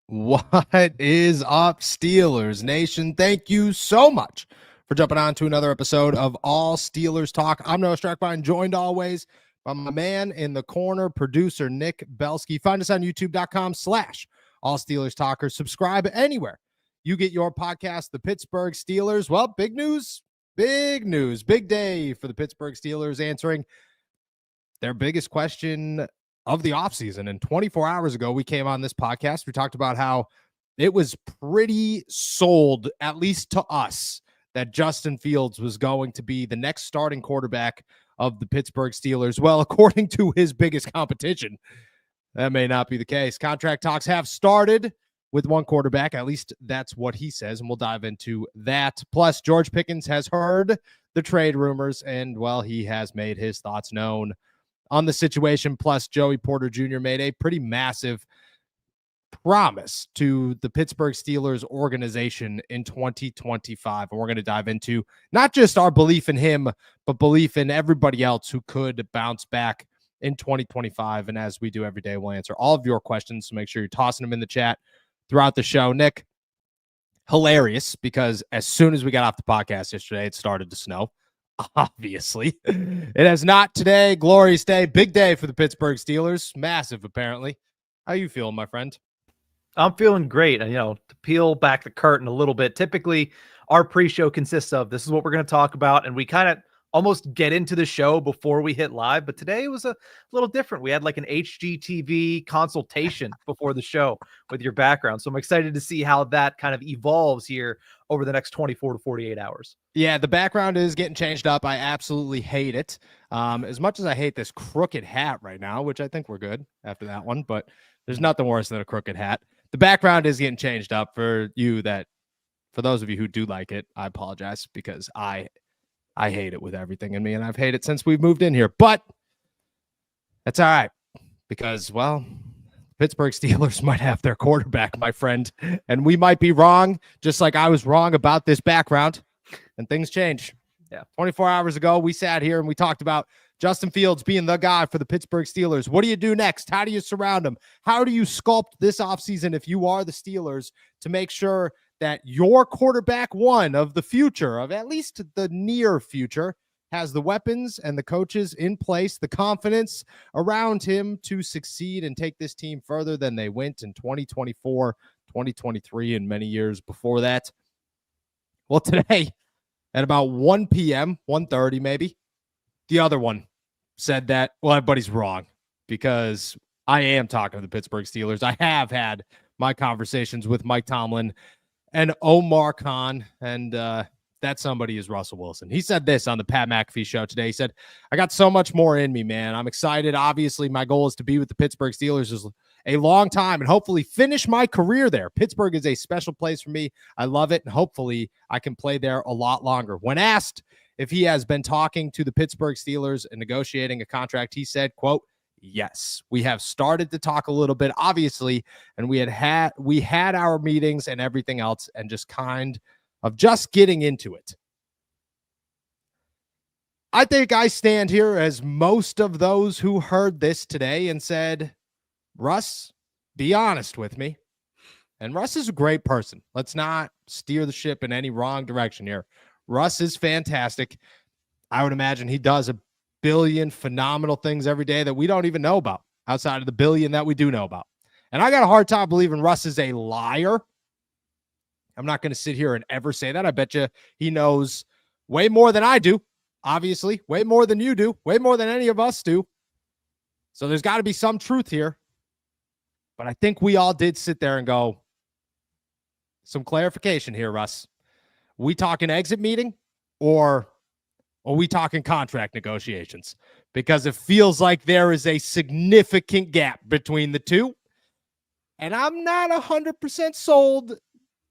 What is up, Steelers Nation? Thank you so much for jumping on to another episode of All Steelers Talk. I'm Noah Strackbine, joined always by my man in the corner, producer Nick Belsky. Find us on youtube.com/All Steelers Talkers. Subscribe anywhere you get your podcast. The Pittsburgh Steelers. Well, big news, big day for the Pittsburgh Steelers, answering their biggest question of the offseason. And 24 hours ago, we came on this podcast. We talked about how it was pretty sold, at least to us, that Justin Fields was going to be the next starting quarterback of the Pittsburgh Steelers. Well, according to his biggest competition, that may not be the case. Contract talks have started with one quarterback. At least that's what he says, and we'll dive into that. Plus, George Pickens has heard the trade rumors, and, well, he has made his thoughts known on the situation. Plus, Joey Porter Jr. made a pretty massive promise to the Pittsburgh Steelers organization in 2025. And we're going to dive into not just our belief in him, but belief in everybody else who could bounce back in 2025. And as we do every day, we'll answer all of your questions. So make sure you're tossing them in the chat throughout the show. Nick, hilarious, because as soon as we got off the podcast yesterday, it started to snow. Obviously, it has not today. Glorious day, big day for the Pittsburgh Steelers. Massive, apparently. How you feeling, my friend? I'm feeling great. And, to peel back the curtain a little bit, typically our pre-show consists of, this is what we're going to talk about. And we kind of almost get into the show before we hit live. But today was a little different. We had like an HGTV consultation before the show with your background. So I'm excited to see how that kind of evolves here over the next 24 to 48 hours. Yeah, the background is getting changed up. I absolutely hate it. As much as I hate this crooked hat right now, which I think we're good after that one, but there's nothing worse than a crooked hat. The background is getting changed up for those of you who do like it. I apologize, because I hate it with everything in me, and I've hated it since we've moved in here. But that's all right, because, well, Pittsburgh Steelers might have their quarterback, my friend, and we might be wrong, just like I was wrong about this background, and things change. Yeah. 24 hours ago, we sat here and we talked about Justin Fields being the guy for the Pittsburgh Steelers. What do you do next? How do you surround him? How do you sculpt this offseason, if you are the Steelers, to make sure that your quarterback one of the future, of at least the near future, has the weapons and the coaches in place, the confidence around him to succeed and take this team further than they went in 2024, 2023, and many years before that? Well, today at about 1 p.m., 1:30 maybe, the other one said that, well, everybody's wrong, because I am talking to the Pittsburgh Steelers. I have had my conversations with Mike Tomlin and Omar Khan, and that somebody is Russell Wilson. He said this on the Pat McAfee show today. He said, I got so much more in me, man. I'm excited. Obviously, my goal is to be with the Pittsburgh Steelers is a long time and hopefully finish my career there. Pittsburgh is a special place for me. I love it, and hopefully I can play there a lot longer. When asked if he has been talking to the Pittsburgh Steelers and negotiating a contract, he said, quote, yes, we have started to talk a little bit, obviously, and we had our meetings and everything else, and just kind of just getting into it. I think I stand here as most of those who heard this today and said, Russ, be honest with me. And Russ is a great person. Let's not steer the ship in any wrong direction here. Russ is fantastic. I would imagine he does a billion phenomenal things every day that we don't even know about, outside of the billion that we do know about. And I got a hard time believing Russ is a liar. I'm not going to sit here and ever say that. I bet you he knows way more than I do, obviously, way more than you do, way more than any of us do. So there's got to be some truth here. But I think we all did sit there and go, some clarification here, Russ. We talking exit meeting, or are we talking contract negotiations? Because it feels like there is a significant gap between the two. And I'm not 100% sold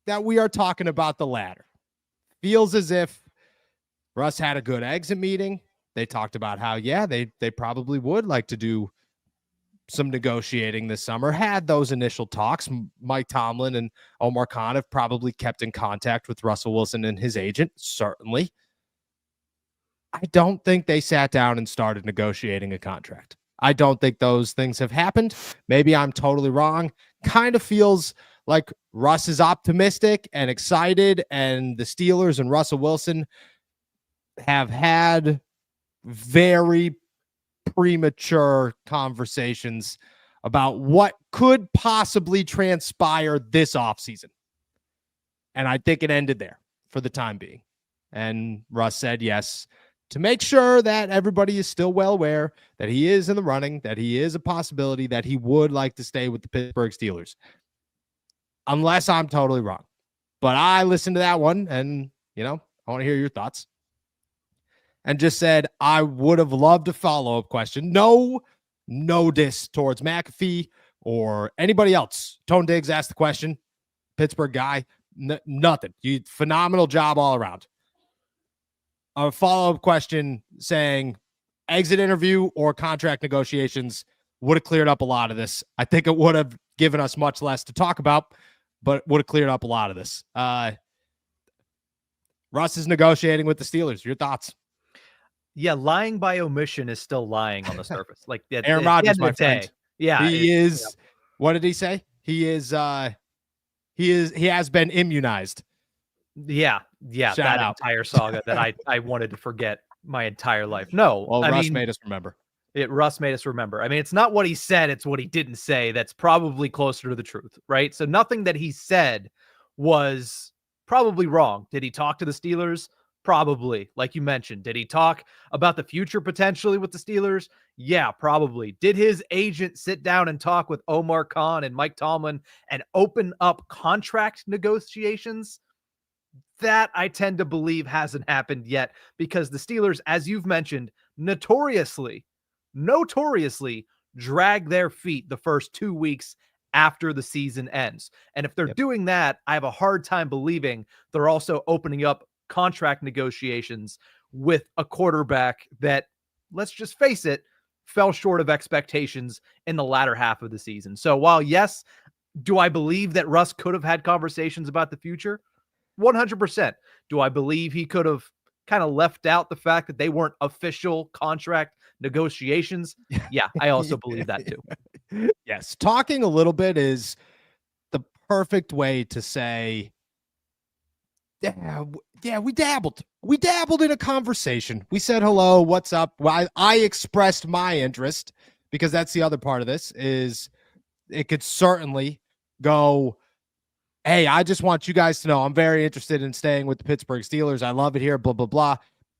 that we are talking about the latter. Feels as if Russ had a good exit meeting. They talked about how, yeah, they probably would like to do some negotiating this summer, had those initial talks. Mike Tomlin and Omar Khan have probably kept in contact with Russell Wilson and his agent, certainly. I don't think they sat down and started negotiating a contract. I don't think those things have happened. Maybe I'm totally wrong. Kind of feels like Russ is optimistic and excited, and the Steelers and Russell Wilson have had very premature conversations about what could possibly transpire this offseason. And I think it ended there for the time being. And Russ said yes, to make sure that everybody is still well aware that he is in the running, that he is a possibility, that he would like to stay with the Pittsburgh Steelers. Unless I'm totally wrong. But I listened to that one and, I want to hear your thoughts. And just said, I would have loved a follow-up question. No diss towards McAfee or anybody else. Tone Diggs asked the question. Pittsburgh guy. Nothing. You phenomenal job all around. A follow-up question saying exit interview or contract negotiations would have cleared up a lot of this. I think it would have given us much less to talk about, but would have cleared up a lot of this. Russ is negotiating with the Steelers. Your thoughts? Yeah, lying by omission is still lying on the surface. Like Aaron Rodgers, my friend. Yeah, he is. Yeah. What did he say? He has been immunized. Yeah. Shout that out. Entire saga that I wanted to forget my entire life. No, well, Russ made us remember. Russ made us remember. I mean, it's not what he said; it's what he didn't say. That's probably closer to the truth, right? So nothing that he said was probably wrong. Did he talk to the Steelers? Probably, like you mentioned. Did he talk about the future potentially with the Steelers? Yeah, probably. Did his agent sit down and talk with Omar Khan and Mike Tomlin and open up contract negotiations? That I tend to believe hasn't happened yet because the Steelers, as you've mentioned, notoriously drag their feet the first 2 weeks after the season ends. And if they're doing that, I have a hard time believing they're also opening up contract negotiations with a quarterback that, let's just face it, fell short of expectations in the latter half of the season. So while yes, do I believe that Russ could have had conversations about the future? 100%. Do I believe he could have kind of left out the fact that they weren't official contract negotiations? Yeah, I also believe that too. Yes. Talking a little bit is the perfect way to say, yeah, we dabbled. We dabbled in a conversation. We said hello, what's up? Well, I expressed my interest because that's the other part of this is it could certainly go, hey, I just want you guys to know I'm very interested in staying with the Pittsburgh Steelers. I love it here, blah, blah, blah.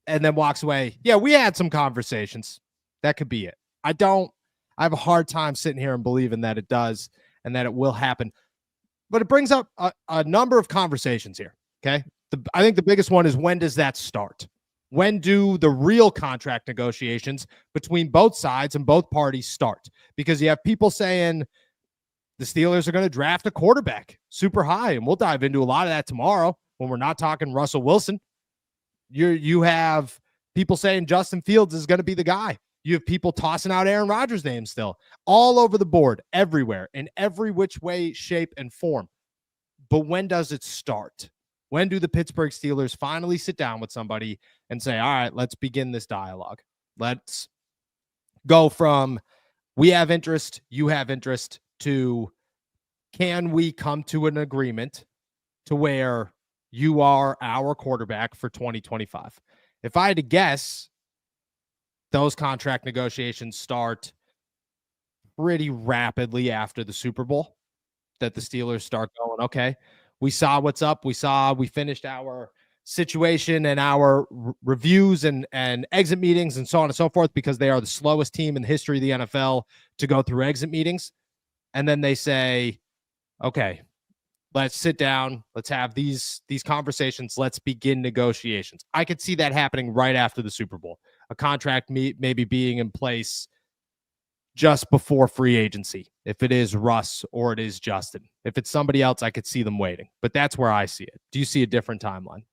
And then walks away. Yeah, we had some conversations. That could be it. I have a hard time sitting here and believing that it does and that it will happen. But it brings up a number of conversations here, okay? I think the biggest one is, when does that start? When do the real contract negotiations between both sides and both parties start? Because you have people saying the Steelers are going to draft a quarterback super high, and we'll dive into a lot of that tomorrow when we're not talking Russell Wilson. You have people saying Justin Fields is going to be the guy. You have people tossing out Aaron Rodgers' name still all over the board, everywhere, in every which way, shape, and form. But when does it start? When do the Pittsburgh Steelers finally sit down with somebody and say, all right, let's begin this dialogue? Let's go from we have interest, you have interest, to can we come to an agreement to where you are our quarterback for 2025? If I had to guess, those contract negotiations start pretty rapidly after the Super Bowl, that the Steelers start going, okay, we saw what's up. We finished our situation and our reviews and exit meetings and so on and so forth, because they are the slowest team in the history of the NFL to go through exit meetings. And then they say, okay, let's sit down. Let's have these conversations. Let's begin negotiations. I could see that happening right after the Super Bowl. A contract maybe being in place just before free agency, if it is Russ or it is Justin. If it's somebody else, I could see them waiting. But that's where I see it. Do you see a different timeline?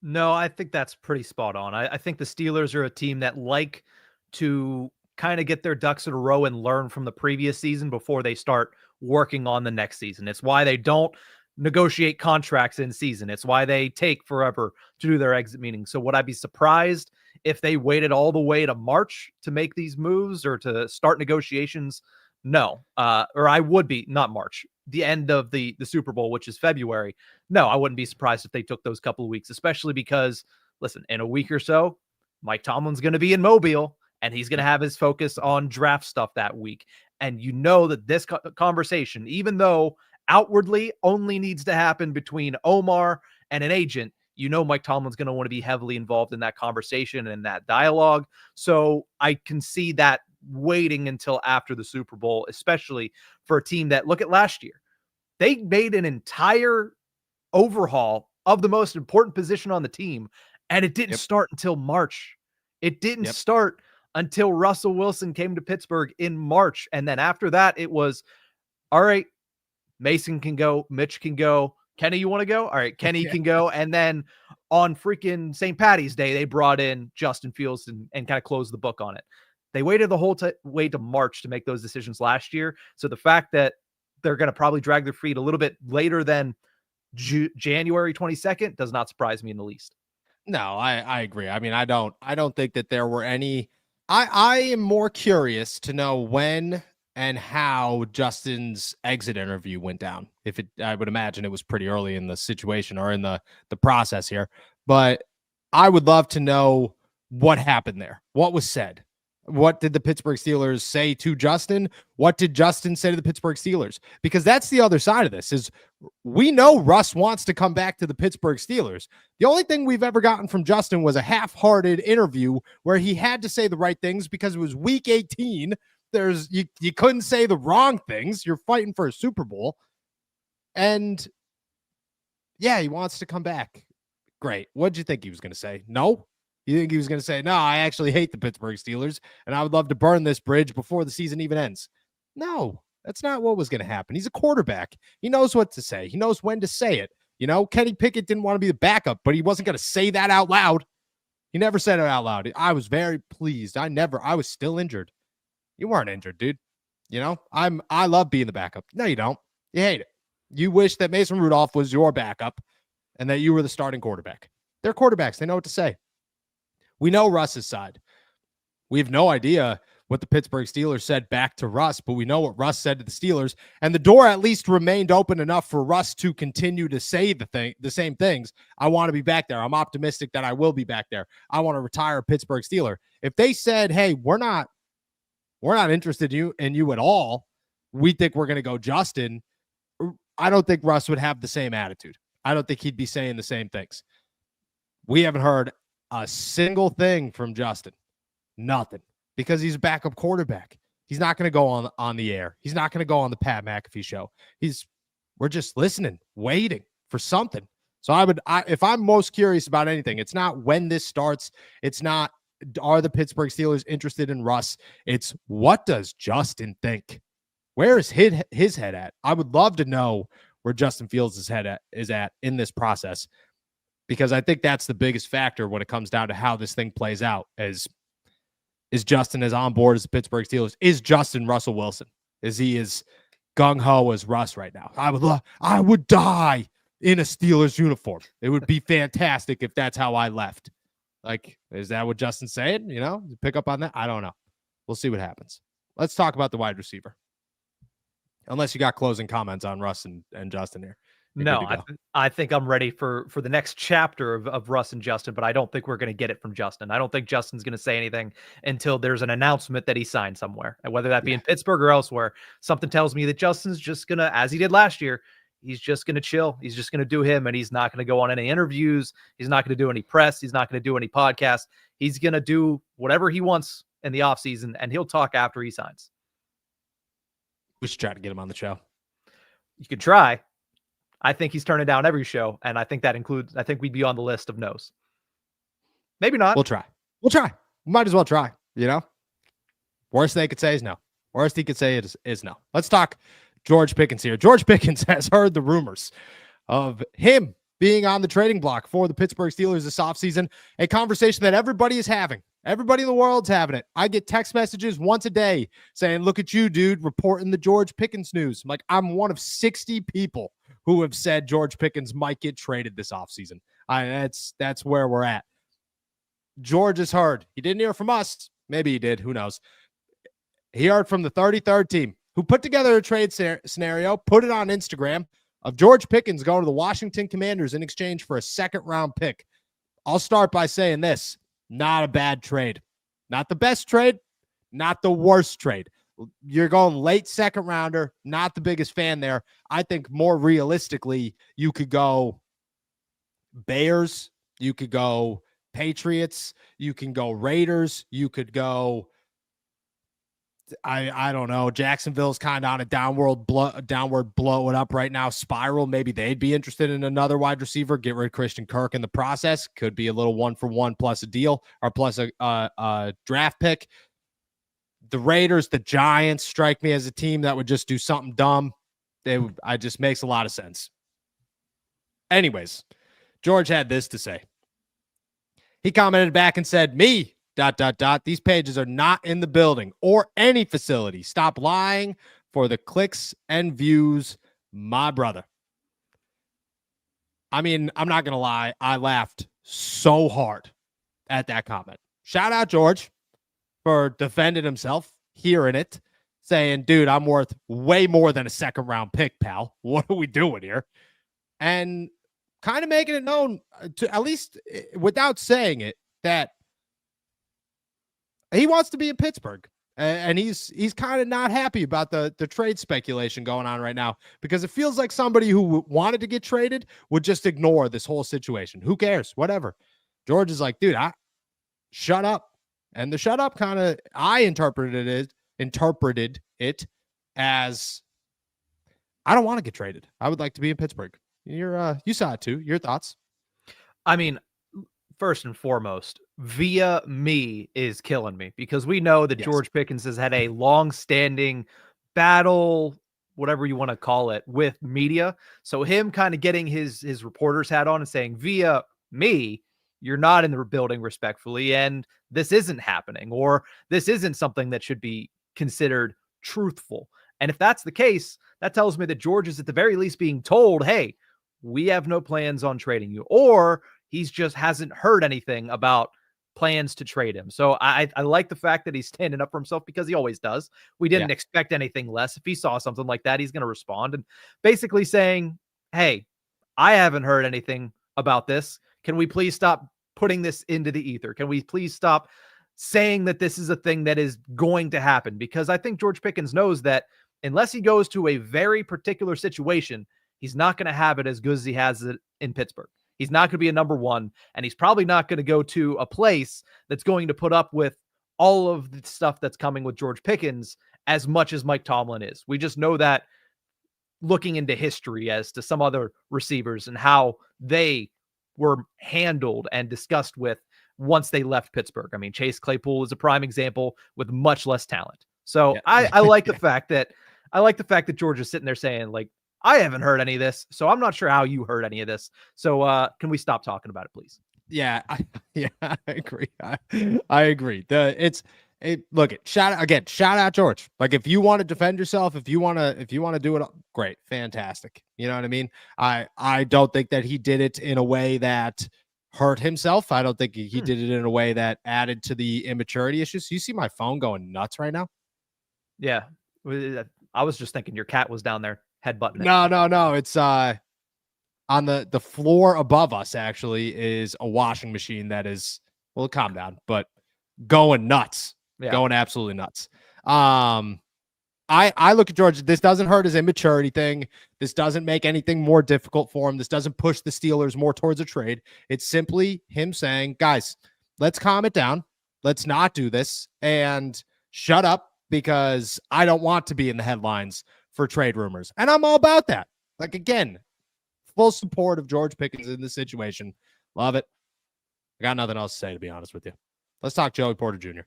No, I think that's pretty spot on. I think the Steelers are a team that like to kind of get their ducks in a row and learn from the previous season before they start working on the next season. It's why they don't negotiate contracts in season. It's why they take forever to do their exit meetings. So would I be surprised if they waited all the way to March to make these moves or to start negotiations? No. Or I would be, not March. the end of the Super Bowl, which is February, no, I wouldn't be surprised if they took those couple of weeks, especially because, listen, in a week or so, Mike Tomlin's going to be in Mobile and he's going to have his focus on draft stuff that week. And you know that this conversation, even though outwardly only needs to happen between Omar and an agent, you know Mike Tomlin's going to want to be heavily involved in that conversation and that dialogue. So I can see that waiting until after the Super Bowl, especially for a team that, look at last year. They made an entire overhaul of the most important position on the team, and it didn't start until March. It didn't start until Russell Wilson came to Pittsburgh in March. And then after that, it was, all right, Mason can go, Mitch can go. Kenny, you want to go? All right, Kenny can go. And then on freaking St. Patty's Day, they brought in Justin Fields and kind of closed the book on it. They waited the whole way to March to make those decisions last year. So the fact that they're going to probably drag their feet a little bit later than January 22nd does not surprise me in the least. No, I agree. I mean, I don't think that there were any. I am more curious to know when and how Justin's exit interview went down. I would imagine it was pretty early in the situation or in the process here, but I would love to know what happened there. What was said? What did the Pittsburgh Steelers say to Justin? What did Justin say to the Pittsburgh Steelers? Because that's the other side of this is we know Russ wants to come back to the Pittsburgh Steelers. The only thing we've ever gotten from Justin was a half-hearted interview where he had to say the right things because it was week 18. You couldn't say the wrong things. You're fighting for a Super Bowl. And yeah, he wants to come back. Great. What did you think he was going to say? No? You think he was going to say, no, I actually hate the Pittsburgh Steelers, and I would love to burn this bridge before the season even ends? No, that's not what was going to happen. He's a quarterback. He knows what to say. He knows when to say it. You know, Kenny Pickett didn't want to be the backup, but he wasn't going to say that out loud. He never said it out loud. I was very pleased. I was still injured. You weren't injured, dude. You know, I love being the backup. No, you don't. You hate it. You wish that Mason Rudolph was your backup and that you were the starting quarterback. They're quarterbacks. They know what to say. We know Russ's side. We have no idea what the Pittsburgh Steelers said back to Russ, but we know what Russ said to the Steelers, and the door at least remained open enough for Russ to continue to say the same things. I want to be back there. I'm optimistic that I will be back there. I want to retire a Pittsburgh Steeler. If they said, hey, we're not interested in you at all, we think we're going to go Justin, I don't think Russ would have the same attitude. I don't think he'd be saying the same things. We haven't heard a single thing from Justin. Nothing. Because he's a backup quarterback. He's not going to go on the air. He's not going to go on the Pat McAfee show. We're just listening, waiting for something. So if I'm most curious about anything, it's not when this starts. It's not, are the Pittsburgh Steelers interested in Russ? It's what does Justin think? Where is his head at? I would love to know where Justin Fields' head is at in this process, because I think that's the biggest factor when it comes down to how this thing plays out. Is Justin as on board as the Pittsburgh Steelers? Is Justin Russell Wilson? Is he as gung-ho as Russ right now? I would die in a Steelers uniform. It would be fantastic if that's how I left. Like, is that what Justin's saying? You know, pick up on that? I don't know. We'll see what happens. Let's talk about the wide receiver. Unless you got closing comments on Russ and Justin here. No, I think I'm ready for the next chapter of Russ and Justin, but I don't think we're going to get it from Justin. I don't think Justin's going to say anything until there's an announcement that he signed somewhere, and whether that be in Pittsburgh or elsewhere. Something tells me that Justin's just going to, as he did last year, he's just going to chill. He's just going to do him, and he's not going to go on any interviews. He's not going to do any press. He's not going to do any podcasts. He's going to do whatever he wants in the offseason, and he'll talk after he signs. We should try to get him on the show. You could try. I think he's turning down every show, and I think that includes, I think we'd be on the list of no's. Maybe not. We'll try. We might as well try, you know? Worst they could say is no. Worst he could say is no. Let's talk George Pickens here. George Pickens has heard the rumors of him being on the trading block for the Pittsburgh Steelers this offseason, a conversation that everybody is having. Everybody in the world's having it. I get text messages once a day saying, look at you, dude, reporting the George Pickens news. I'm like, I'm one of 60 people who have said George Pickens might get traded this offseason. That's where we're at. George has heard. He didn't hear from us. Maybe he did. Who knows? He heard from the 33rd team, who put together a trade scenario, put it on Instagram of George Pickens going to the Washington Commanders in exchange for a second-round pick. I'll start by saying this. Not a bad trade. Not the best trade, not the worst trade. You're going late second rounder, not the biggest fan there. I think more realistically, you could go Bears, you could go Patriots, you can go Raiders, you could go I don't know. Jacksonville's kind of on a downward blow it up right now. Spiral. Maybe they'd be interested in another wide receiver. Get rid of Christian Kirk in the process. Could be a little 1-for-1 plus a deal or plus a draft pick. The Raiders, the Giants strike me as a team that would just do something dumb. I just makes a lot of sense. Anyways, George had this to say. He commented back and said, me. ... These pages are not in the building or any facility. Stop lying for the clicks and views, my brother. I mean, I'm not going to lie. I laughed so hard at that comment. Shout out George for defending himself, hearing it, saying, dude, I'm worth way more than a second round pick, pal. What are we doing here? And kind of making it known, to at least without saying it, that he wants to be in Pittsburgh, and he's kind of not happy about the trade speculation going on right now, because it feels like somebody who wanted to get traded would just ignore this whole situation. Who cares? Whatever. George is like, dude, shut up. And the shut up kind of, I interpreted it as, I don't want to get traded. I would like to be in Pittsburgh. You saw it too. Your thoughts? I mean, first and foremost, via me is killing me, because we know that George Pickens has had a long-standing battle, whatever you want to call it, with media. So him kind of getting his reporter's hat on and saying, via me, you're not in the building respectfully, and this isn't happening, or this isn't something that should be considered truthful. And if that's the case, that tells me that George is at the very least being told, hey, we have no plans on trading you, or he's just hasn't heard anything about plans to trade him. So I like the fact that he's standing up for himself, because he always does. We didn't expect anything less. If he saw something like that, he's going to respond, and basically saying, hey, I haven't heard anything about this. Can we please stop putting this into the ether? Can we please stop saying that this is a thing that is going to happen? Because I think George Pickens knows that unless he goes to a very particular situation, he's not going to have it as good as he has it in Pittsburgh. He's not going to be a number one, and he's probably not going to go to a place that's going to put up with all of the stuff that's coming with George Pickens as much as Mike Tomlin is. We just know that looking into history as to some other receivers and how they were handled and discussed with once they left Pittsburgh. I mean, Chase Claypool is a prime example with much less talent. So I like the fact that George is sitting there saying, like, I haven't heard any of this, so I'm not sure how you heard any of this. So can we stop talking about it, please? Yeah, I agree. I agree. Shout out George. Like, if you want to defend yourself, if you want to do it, great, fantastic. You know what I mean? I don't think that he did it in a way that hurt himself. I don't think he did it in a way that added to the immaturity issues. You see my phone going nuts right now? Yeah. I was just thinking your cat was down there headbutting it. No. It's on the floor above us, actually, is a washing machine that is, well, calm down, but going nuts. Yeah. Going absolutely nuts. I look at George. This doesn't hurt his immaturity thing. This doesn't make anything more difficult for him. This doesn't push the Steelers more towards a trade. It's simply him saying, guys, let's calm it down. Let's not do this and shut up, because I don't want to be in the headlines for trade rumors. And I'm all about that. Like, again, full support of George Pickens in this situation. Love it. I got nothing else to say, to be honest with you. Let's talk Joey Porter Jr.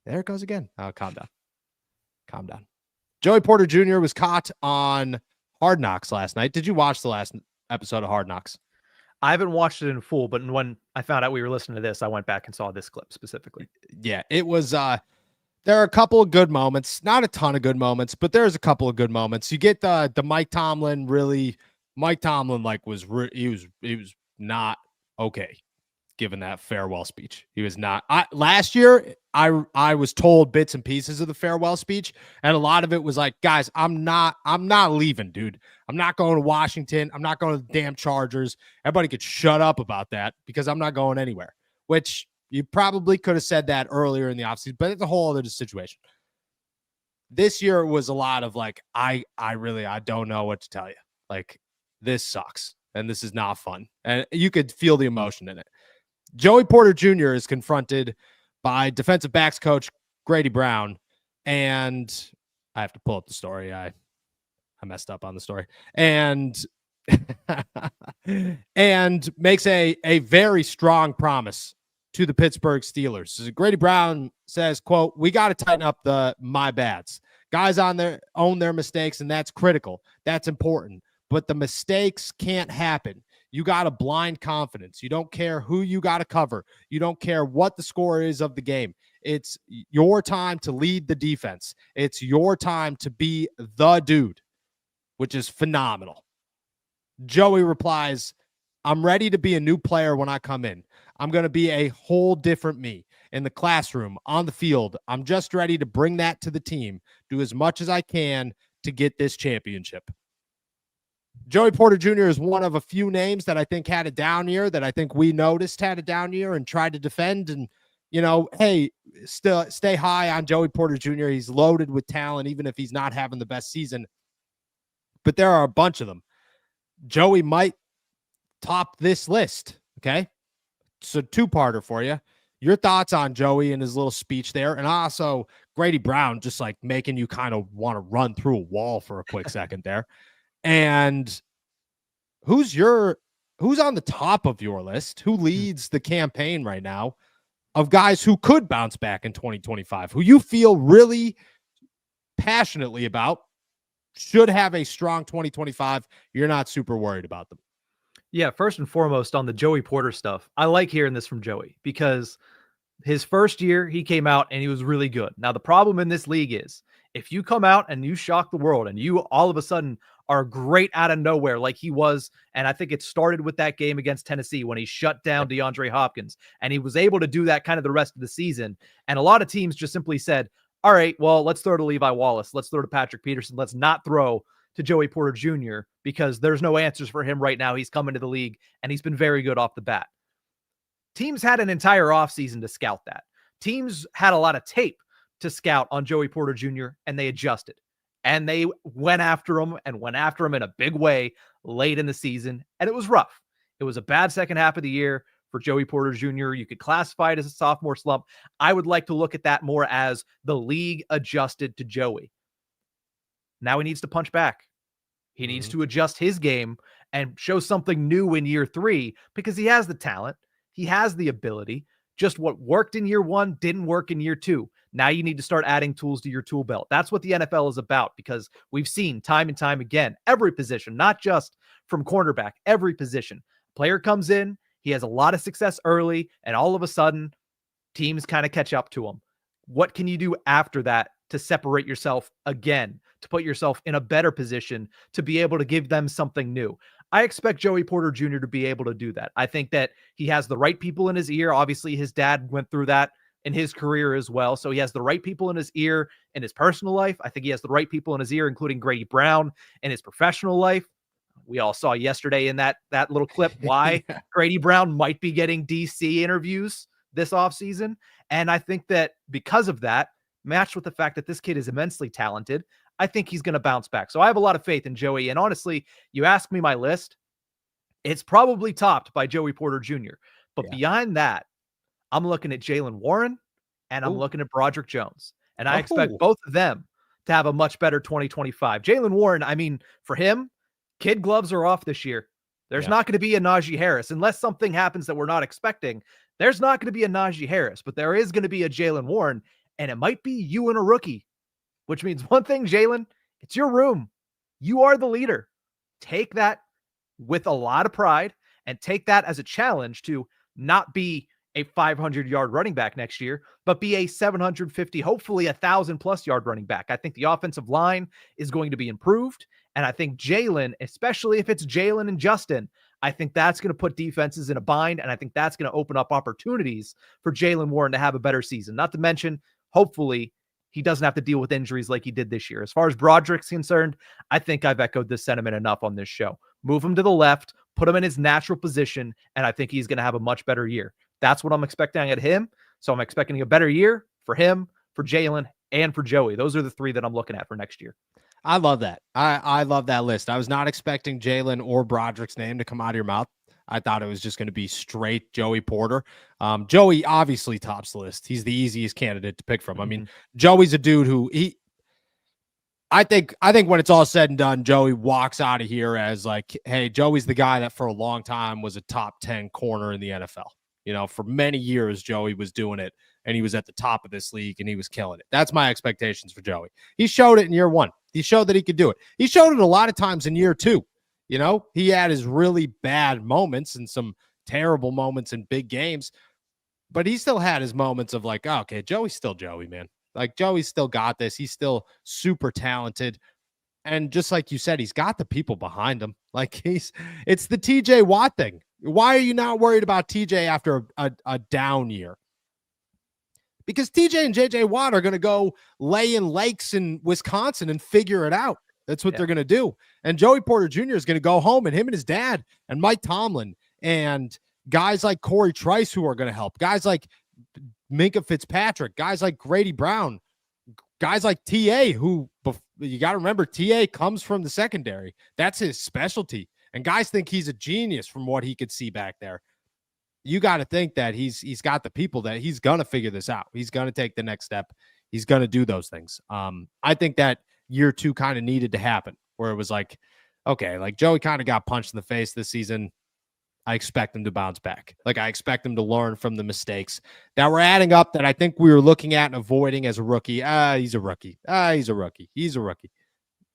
There it goes again. Calm down. Joey Porter Jr. was caught on Hard Knocks last night. Did you watch the last episode of Hard Knocks? I haven't watched it in full, but when I found out we were listening to this, I went back and saw this clip specifically. Yeah, it was, there are a couple of good moments, not a ton of good moments, but there's a couple of good moments. You get the Mike Tomlin, like, he was not okay. giving that farewell speech. He was not. Last year, I was told bits and pieces of the farewell speech, and a lot of it was like, guys, I'm not leaving, dude. I'm not going to Washington. I'm not going to the damn Chargers. Everybody could shut up about that because I'm not going anywhere, which you probably could have said that earlier in the offseason, but it's a whole other situation. This year was a lot of like, I don't know what to tell you. Like, this sucks, and this is not fun. And you could feel the emotion in it. Joey Porter Jr. is confronted by defensive backs coach Grady Brown, and I have to pull up the story. I messed up on the story, and and makes a very strong promise to the Pittsburgh Steelers. So Grady Brown says, quote, "We got to tighten up the my bads. Guys own their mistakes, and that's critical. That's important. But the mistakes can't happen. You got a blind confidence. You don't care who you got to cover. You don't care what the score is of the game. It's your time to lead the defense. It's your time to be the dude," which is phenomenal. Joey replies, "I'm ready to be a new player when I come in. I'm going to be a whole different me in the classroom, on the field. I'm just ready to bring that to the team, do as much as I can to get this championship." Joey Porter Jr. is one of a few names that I think had a down year, that I think we noticed had a down year and tried to defend. And, hey, still stay high on Joey Porter Jr. He's loaded with talent, even if he's not having the best season. But there are a bunch of them. Joey might top this list, okay? So two-parter for you. Your thoughts on Joey and his little speech there, and also Grady Brown just like making you kind of want to run through a wall for a quick second there. And who's on the top of your list? Who leads the campaign right now of guys who could bounce back in 2025, who you feel really passionately about, should have a strong 2025? You're not super worried about them. Yeah, first and foremost on the Joey Porter stuff, I like hearing this from Joey because his first year he came out and he was really good. Now, the problem in this league is if you come out and you shock the world and you all of a sudden are great out of nowhere like he was, and I think it started with that game against Tennessee when he shut down DeAndre Hopkins, and he was able to do that kind of the rest of the season. And a lot of teams just simply said, all right, well, let's throw to Levi Wallace. Let's throw to Patrick Peterson. Let's not throw to Joey Porter Jr. because there's no answers for him right now. He's coming to the league, and he's been very good off the bat. Teams had an entire offseason to scout that. Teams had a lot of tape to scout on Joey Porter Jr., and they adjusted. And they went after him in a big way late in the season, and it was rough. It was a bad second half of the year for Joey Porter Jr. You could classify it as a sophomore slump. I would like to look at that more as the league adjusted to Joey. Now he needs to punch back. He needs to adjust his game and show something new in year 3 because he has the talent. He has the ability. Just what worked in year 1 didn't work in year 2. Now you need to start adding tools to your tool belt. That's what the NFL is about because we've seen time and time again, every position, not just from cornerback, every position. Player comes in, he has a lot of success early, and all of a sudden, teams kind of catch up to him. What can you do after that to separate yourself again, to put yourself in a better position to be able to give them something new? I expect Joey Porter Jr. to be able to do that. I think that he has the right people in his ear. Obviously, his dad went through that in his career as well. So he has the right people in his ear in his personal life. I think he has the right people in his ear, including Grady Brown in his professional life. We all saw yesterday in that little clip why Grady Brown might be getting DC interviews this offseason. And I think that because of that, matched with the fact that this kid is immensely talented, I think he's going to bounce back. So I have a lot of faith in Joey. And honestly, you ask me my list, it's probably topped by Joey Porter Jr. But beyond that, I'm looking at Jaylen Warren and I'm looking at Broderick Jones. And I expect both of them to have a much better 2025. Jaylen Warren, I mean, for him, kid gloves are off this year. There's not going to be a Najee Harris unless something happens that we're not expecting. There's not going to be a Najee Harris, but there is going to be a Jaylen Warren, and it might be you and a rookie, which means one thing, Jaylen, it's your room. You are the leader. Take that with a lot of pride and take that as a challenge to not be a 500-yard running back next year, but be a 750, hopefully 1,000+ yard running back. I think the offensive line is going to be improved. And I think Jaylen, especially if it's Jaylen and Justin, I think that's going to put defenses in a bind, and I think that's going to open up opportunities for Jaylen Warren to have a better season. Not to mention, hopefully, he doesn't have to deal with injuries like he did this year. As far as Broderick's concerned, I think I've echoed this sentiment enough on this show. Move him to the left, put him in his natural position, and I think he's going to have a much better year. That's what I'm expecting at him. So I'm expecting a better year for him, for Jaylen, and for Joey. Those are the three that I'm looking at for next year. I love that. I love that list. I was not expecting Jaylen or Broderick's name to come out of your mouth. I thought it was just going to be straight Joey Porter. Joey obviously tops the list. He's the easiest candidate to pick from. I mean, Joey's a dude who I think when it's all said and done, Joey walks out of here as like, hey, Joey's the guy that for a long time was a top 10 corner in the NFL. You know, for many years, Joey was doing it, and he was at the top of this league, and he was killing it. That's my expectations for Joey. He showed it in year one. He showed that he could do it. He showed it a lot of times in year two. You know, he had his really bad moments and some terrible moments in big games, but he still had his moments of like, oh, okay, Joey's still Joey, man. Like, Joey's still got this. He's still super talented. And just like you said, he's got the people behind him. Like, it's the TJ Watt thing. Why are you not worried about TJ after a down year? Because TJ and JJ Watt are going to go lay in lakes in Wisconsin and figure it out. That's what they're going to do. And Joey Porter Jr. is going to go home, and him and his dad and Mike Tomlin and guys like Corey Trice who are going to help. Guys like Minka Fitzpatrick, guys like Grady Brown, guys like TA who, you got to remember, TA comes from the secondary. That's his specialty. And guys think he's a genius from what he could see back there. You got to think that he's got the people that he's going to figure this out. He's going to take the next step. He's going to do those things. I think that year two kind of needed to happen where it was like, okay, like Joey kind of got punched in the face this season. I expect him to bounce back. Like, I expect him to learn from the mistakes that were adding up that I think we were looking at and avoiding as a rookie. He's a rookie. He's a rookie. He's a rookie.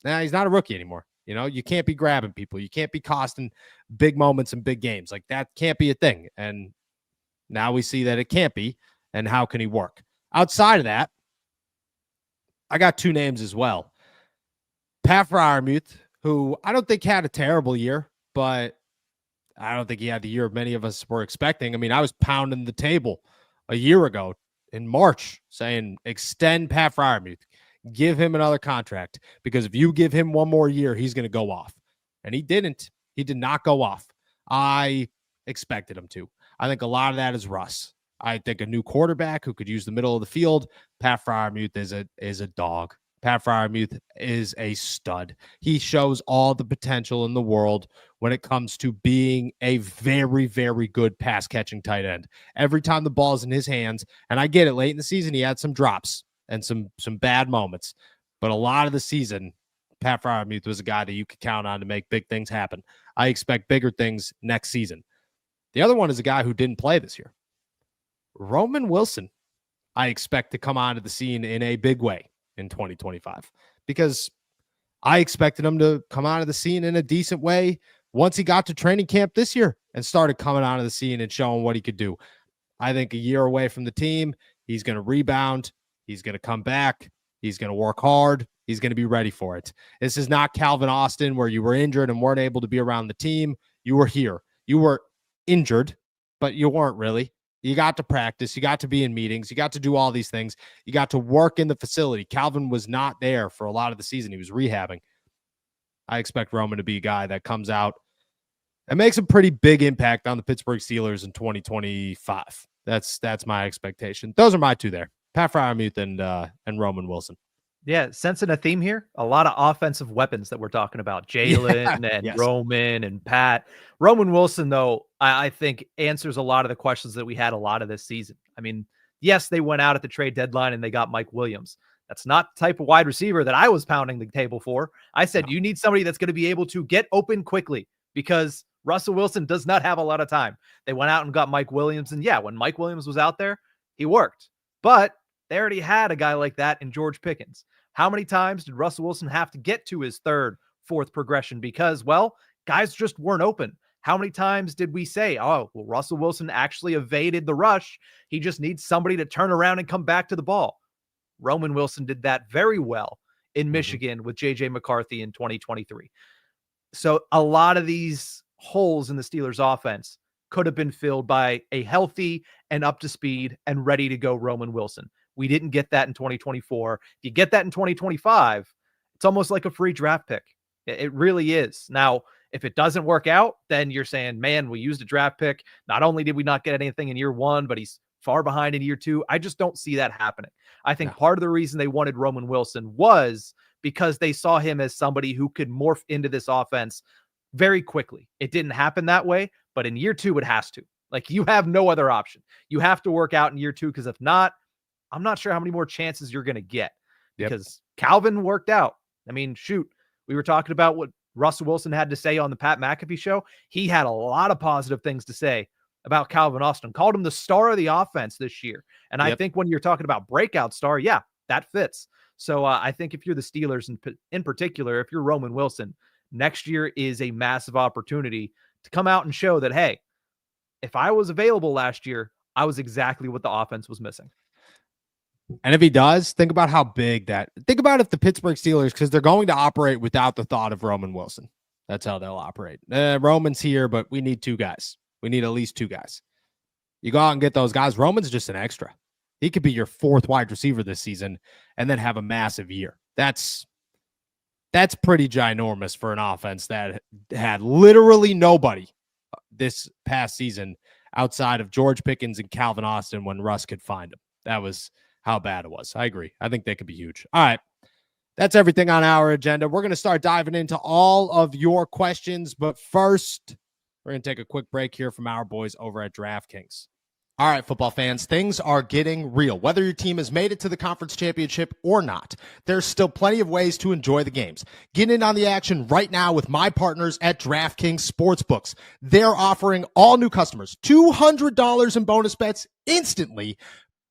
He's not a rookie anymore. You know, you can't be grabbing people. You can't be costing big moments in big games. Like, that can't be a thing. And now we see that it can't be. And how can he work? Outside of that, I got two names as well. Pat Freiermuth, who I don't think had a terrible year, but I don't think he had the year many of us were expecting. I mean, I was pounding the table a year ago in March saying, extend Pat Freiermuth. Give him another contract, because if you give him one more year, he's going to go off. And he didn't. He did not go off. I expected him to. I think a lot of that is Russ. I think a new quarterback who could use the middle of the field. Pat Freiermuth is a dog. Pat Freiermuth is a stud. He shows all the potential in the world when it comes to being a very, very good pass catching tight end. Every time the ball's in his hands, and I get it, late in the season, he had some drops and some bad moments. But a lot of the season, Pat Freiermuth was a guy that you could count on to make big things happen. I expect bigger things next season. The other one is a guy who didn't play this year. Roman Wilson, I expect to come onto the scene in a big way in 2025, because I expected him to come out of the scene in a decent way once he got to training camp this year and started coming out of the scene and showing what he could do. I think a year away from the team, he's going to rebound. He's going to come back. He's going to work hard. He's going to be ready for it. This is not Calvin Austin where you were injured and weren't able to be around the team. You were here. You were injured, but you weren't really. You got to practice. You got to be in meetings. You got to do all these things. You got to work in the facility. Calvin was not there for a lot of the season. He was rehabbing. I expect Roman to be a guy that comes out and makes a pretty big impact on the Pittsburgh Steelers in 2025. That's my expectation. Those are my two there. Pat Freiermuth and Roman Wilson. Yeah, sensing a theme here. A lot of offensive weapons that we're talking about. Jaylen and yes. Roman and Pat. Roman Wilson, though, I think answers a lot of the questions that we had a lot of this season. I mean, yes, they went out at the trade deadline and they got Mike Williams. That's not the type of wide receiver that I was pounding the table for. I said, you need somebody that's going to be able to get open quickly, because Russell Wilson does not have a lot of time. They went out and got Mike Williams. And yeah, when Mike Williams was out there, he worked. But they already had a guy like that in George Pickens. How many times did Russell Wilson have to get to his third, fourth progression? Because, well, guys just weren't open. How many times did we say, oh, well, Russell Wilson actually evaded the rush. He just needs somebody to turn around and come back to the ball. Roman Wilson did that very well in Michigan with J.J. McCarthy in 2023. So a lot of these holes in the Steelers offense could have been filled by a healthy and up to speed and ready to go Roman Wilson. We didn't get that in 2024. If you get that in 2025, it's almost like a free draft pick. It really is. Now, if it doesn't work out, then you're saying, man, we used a draft pick. Not only did we not get anything in year one, but he's far behind in year two. I just don't see that happening. I think part of the reason they wanted Roman Wilson was because they saw him as somebody who could morph into this offense very quickly. It didn't happen that way, but in year two, it has to. Like, you have no other option. You have to work out in year two, because if not, I'm not sure how many more chances you're going to get. Because Calvin worked out. I mean, shoot, we were talking about what Russell Wilson had to say on the Pat McAfee show. He had a lot of positive things to say about Calvin Austin, called him the star of the offense this year. And I think when you're talking about breakout star, yeah, that fits. So I think if you're the Steelers in particular, if you're Roman Wilson, next year is a massive opportunity to come out and show that, hey, if I was available last year, I was exactly what the offense was missing. And if he does, think about how big think about if the Pittsburgh Steelers, because they're going to operate without the thought of Roman Wilson. That's how they'll operate. Roman's here, but we need two guys. We need at least two guys. You go out and get those guys. Roman's just an extra. He could be your fourth wide receiver this season and then have a massive year. That's pretty ginormous for an offense that had literally nobody this past season outside of George Pickens and Calvin Austin when Russ could find him. That was how bad it was. I agree. I think they could be huge. All right. That's everything on our agenda. We're going to start diving into all of your questions, but first, we're going to take a quick break here from our boys over at DraftKings. All right, football fans, things are getting real. Whether your team has made it to the conference championship or not, there's still plenty of ways to enjoy the games. Get in on the action right now with my partners at DraftKings Sportsbooks. They're offering all new customers $200 in bonus bets instantly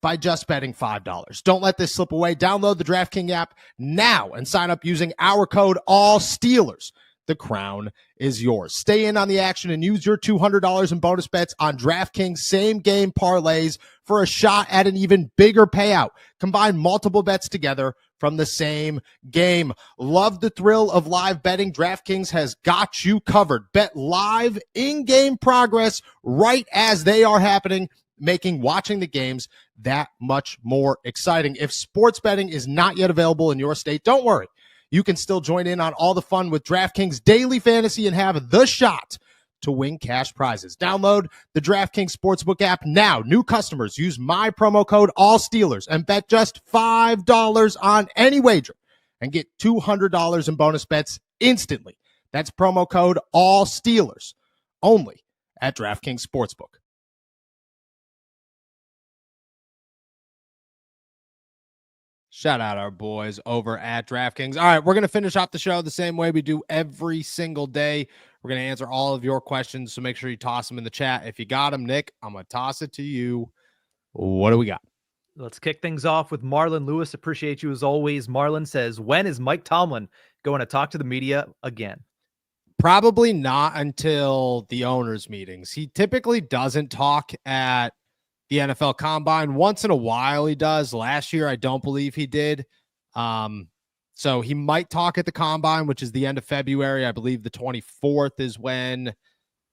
by just betting $5. Don't let this slip away. Download the DraftKings app now and sign up using our code ALLSTEELERS. The crown is yours. Stay in on the action and use your $200 in bonus bets on DraftKings same-game parlays for a shot at an even bigger payout. Combine multiple bets together from the same game. Love the thrill of live betting? DraftKings has got you covered. Bet live in-game progress right as they are happening, making watching the games that much more exciting. If sports betting is not yet available in your state, don't worry. You can still join in on all the fun with DraftKings Daily Fantasy and have the shot to win cash prizes. Download the DraftKings Sportsbook app now. New customers use my promo code ALLSTEELERS and bet just $5 on any wager and get $200 in bonus bets instantly. That's promo code ALLSTEELERS only at DraftKings Sportsbook. Shout out our boys over at DraftKings. All right, we're going to finish off the show the same way we do every single day. We're going to answer all of your questions, so make sure you toss them in the chat. If you got them, Nick, I'm going to toss it to you. What do we got? Let's kick things off with Marlon Lewis. Appreciate you as always. Marlon says, when is Mike Tomlin going to talk to the media again? Probably not until the owners' meetings. He typically doesn't talk at the NFL Combine. Once in a while he does. Last year, I don't believe he did. So he might talk at the Combine, which is the end of February. I believe the 24th is when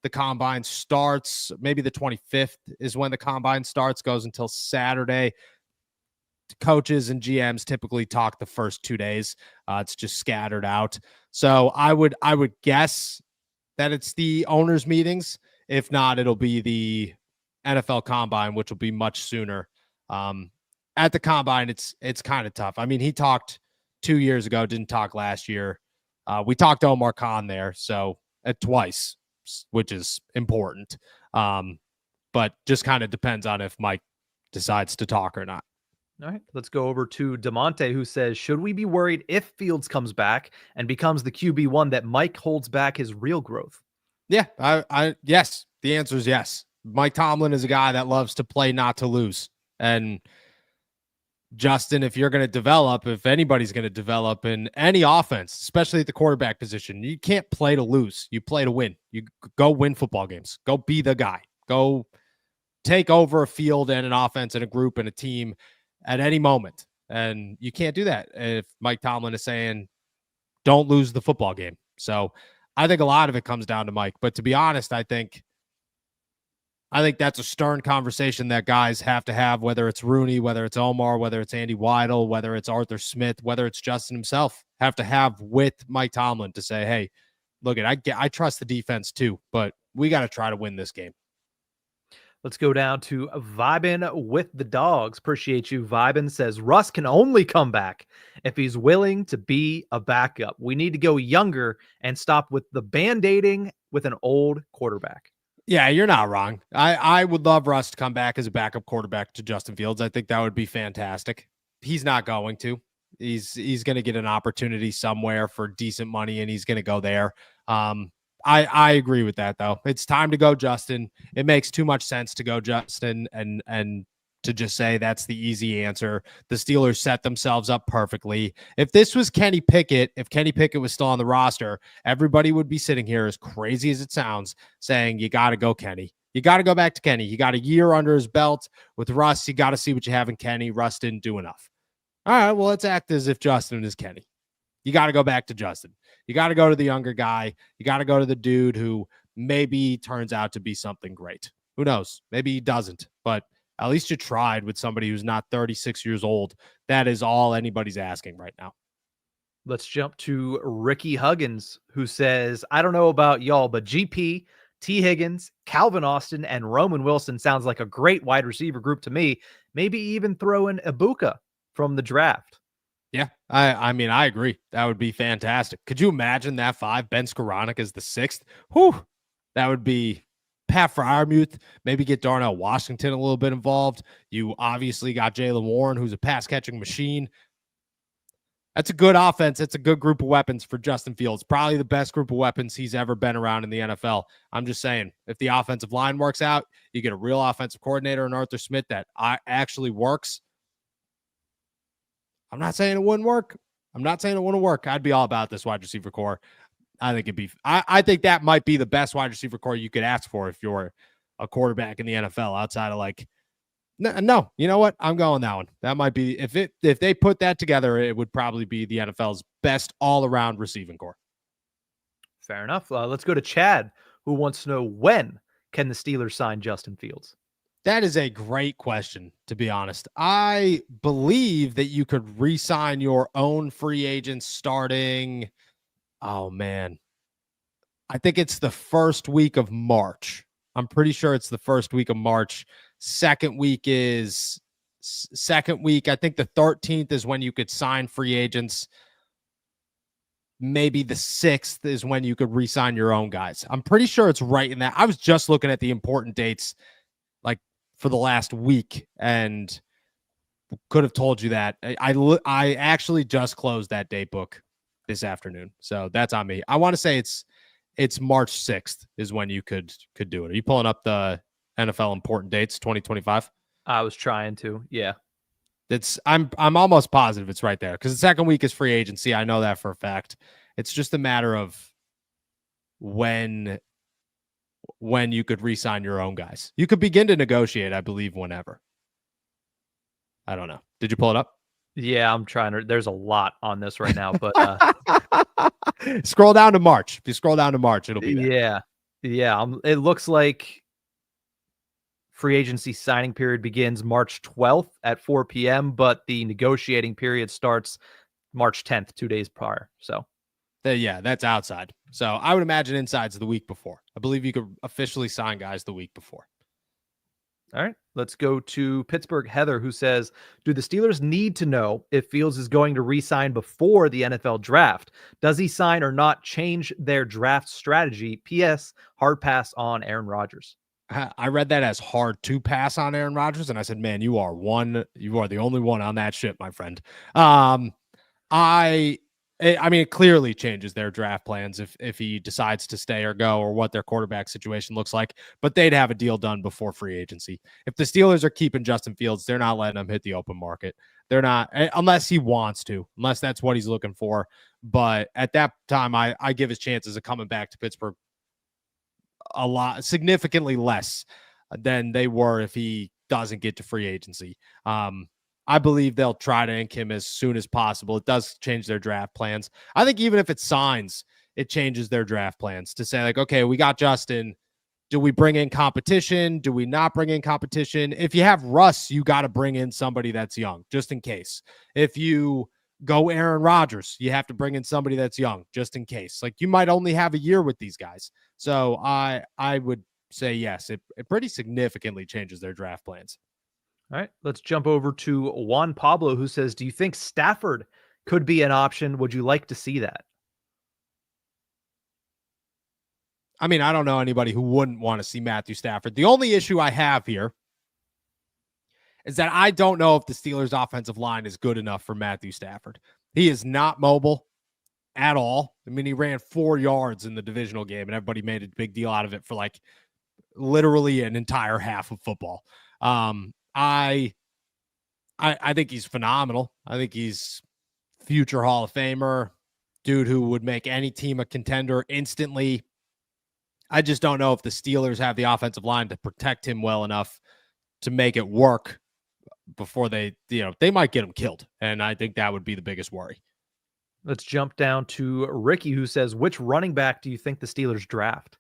the Combine starts. Maybe the 25th is when the Combine starts, goes until Saturday. Coaches and GMs typically talk the first 2 days. It's just scattered out. So I would guess that it's the owners' meetings. If not, it'll be the NFL Combine, which will be much sooner. At the Combine, it's kind of tough. I mean, he talked 2 years ago, didn't talk last year. We talked to Omar Khan there, so twice, which is important. But just kind of depends on if Mike decides to talk or not. All right, let's go over to DeMonte, who says, should we be worried if Fields comes back and becomes the QB1 that Mike holds back his real growth? Yeah, yes. The answer is yes. Mike Tomlin is a guy that loves to play not to lose. And Justin, if you're going to develop, if anybody's going to develop in any offense, especially at the quarterback position, you can't play to lose. You play to win. You go win football games. Go be the guy. Go take over a field and an offense and a group and a team at any moment. And you can't do that if Mike Tomlin is saying, don't lose the football game. So I think a lot of it comes down to Mike. But to be honest, I think that's a stern conversation that guys have to have, whether it's Rooney, whether it's Omar, whether it's Andy Weidel, whether it's Arthur Smith, whether it's Justin himself, have to have with Mike Tomlin to say, hey, look, I trust the defense too, but we got to try to win this game. Let's go down to Vibin with the Dogs. Appreciate you. Vibin says Russ can only come back if he's willing to be a backup. We need to go younger and stop with the band-aiding with an old quarterback. Yeah, you're not wrong. I would love Russ to come back as a backup quarterback to Justin Fields. I think that would be fantastic. He's not going to. He's going to get an opportunity somewhere for decent money, and he's going to go there. I agree with that, though. It's time to go Justin. It makes too much sense to go Justin and to just say that's the easy answer. The Steelers set themselves up perfectly. If this was Kenny Pickett, if Kenny Pickett was still on the roster, everybody would be sitting here, as crazy as it sounds, saying, you got to go Kenny. You got to go back to Kenny. You got a year under his belt. With Russ, you got to see what you have in Kenny. Russ didn't do enough. All right, well, let's act as if Justin is Kenny. You got to go back to Justin. You got to go to the younger guy. You got to go to the dude who maybe turns out to be something great. Who knows? Maybe he doesn't, but at least you tried with somebody who's not 36 years old. That is all anybody's asking right now. Let's jump to Ricky Huggins, who says, I don't know about y'all, but GP, T. Higgins, Calvin Austin, and Roman Wilson sounds like a great wide receiver group to me. Maybe even throw in Ibuka from the draft. Yeah, I mean, I agree. That would be fantastic. Could you imagine that 5? Ben Skoranek as the 6th? Whew, that would be Pat Freiermuth. Maybe get Darnell Washington a little bit involved. You obviously got Jaylen Warren, who's a pass-catching machine. That's a good offense. It's a good group of weapons for Justin Fields. Probably the best group of weapons he's ever been around in the NFL. I'm just saying, if the offensive line works out, you get a real offensive coordinator in Arthur Smith that actually works. I'm not saying it wouldn't work. I'm not saying it wouldn't work. I'd be all about this wide receiver core. I think I think that might be the best wide receiver core you could ask for if you're a quarterback in the NFL outside of like, no, you know what? I'm going that one. That might be, if they put that together, it would probably be the NFL's best all around receiving core. Fair enough. Let's go to Chad, who wants to know, when can the Steelers sign Justin Fields? That is a great question, to be honest. I believe that you could re-sign your own free agents starting, oh man, I think it's the first week of March. I'm pretty sure it's the first week of March. Second week, I think the 13th is when you could sign free agents. Maybe the 6th is when you could re-sign your own guys. I'm pretty sure it's right in that. I was just looking at the important dates like for the last week and could have told you that. I actually just closed that date book this afternoon. So that's on me. I want to say it's March 6th is when you could do it. Are you pulling up the NFL important dates 2025? I was trying to. Yeah. I'm almost positive it's right there because the second week is free agency. I know that for a fact. It's just a matter of when you could re-sign your own guys. You could begin to negotiate, I believe, whenever. I don't know. Did you pull it up? Yeah, I'm trying to. There's a lot on this right now, but scroll down to March. If you scroll down to March, it'll be there. Yeah. It looks like free agency signing period begins March 12th at 4 p.m., but the negotiating period starts March 10th, 2 days prior. So, yeah, that's outside. So I would imagine inside's the week before. I believe you could officially sign guys the week before. All right, let's go to Pittsburgh Heather, who says, do the Steelers need to know if Fields is going to re-sign before the NFL draft? Does he sign or not change their draft strategy? P.S. Hard pass on Aaron Rodgers. I read that as hard to pass on Aaron Rodgers, and I said, man, you are the only one on that ship, my friend. I mean, it clearly changes their draft plans if he decides to stay or go or what their quarterback situation looks like, but they'd have a deal done before free agency. If the Steelers are keeping Justin Fields, they're not letting him hit the open market. They're not, unless he wants to, unless that's what he's looking for. But at that time, I give his chances of coming back to Pittsburgh significantly less than they were if he doesn't get to free agency. I believe they'll try to ink him as soon as possible. It does change their draft plans. I think even if it signs, it changes their draft plans to say like, okay, we got Justin. Do we bring in competition? Do we not bring in competition? If you have Russ, you got to bring in somebody that's young, just in case. If you go Aaron Rodgers, you have to bring in somebody that's young, just in case. Like you might only have a year with these guys. So I would say yes, it pretty significantly changes their draft plans. All right, let's jump over to Juan Pablo, who says, do you think Stafford could be an option? Would you like to see that? I mean, I don't know anybody who wouldn't want to see Matthew Stafford. The only issue I have here is that I don't know if the Steelers' offensive line is good enough for Matthew Stafford. He is not mobile at all. I mean, he ran 4 yards in the divisional game, and everybody made a big deal out of it for like literally an entire half of football. I think he's phenomenal. I think he's future Hall of Famer, dude who would make any team a contender instantly. I just don't know if the Steelers have the offensive line to protect him well enough to make it work before they might get him killed. And I think that would be the biggest worry. Let's jump down to Ricky, who says, which running back do you think the Steelers draft?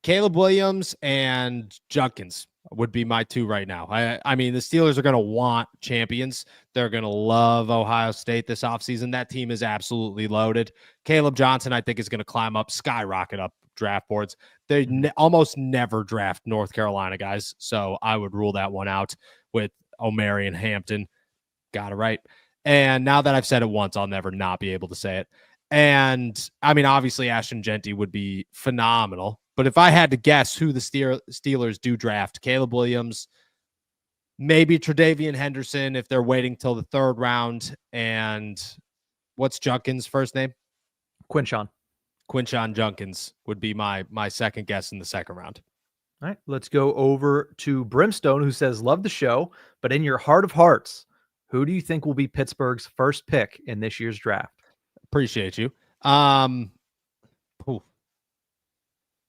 Caleb Williams and Judkins would be my 2 right now. I mean, the Steelers are going to want champions. They're going to love Ohio State this offseason. That team is absolutely loaded. Caleb Johnson, I think, is going to skyrocket up draft boards. They almost never draft North Carolina guys, so I would rule that one out with Omari and Hampton. Got it right. And now that I've said it once, I'll never not be able to say it. And, I mean, obviously, Ashton Genty would be phenomenal. But if I had to guess who the Steelers do draft, Caleb Williams, maybe Tre'Davian Henderson if they're waiting till the 3rd round. And what's Judkins' first name? Quinshon Judkins would be my second guess in the 2nd round. All right, let's go over to Brimstone, who says, love the show, but in your heart of hearts, who do you think will be Pittsburgh's first pick in this year's draft? Appreciate you. In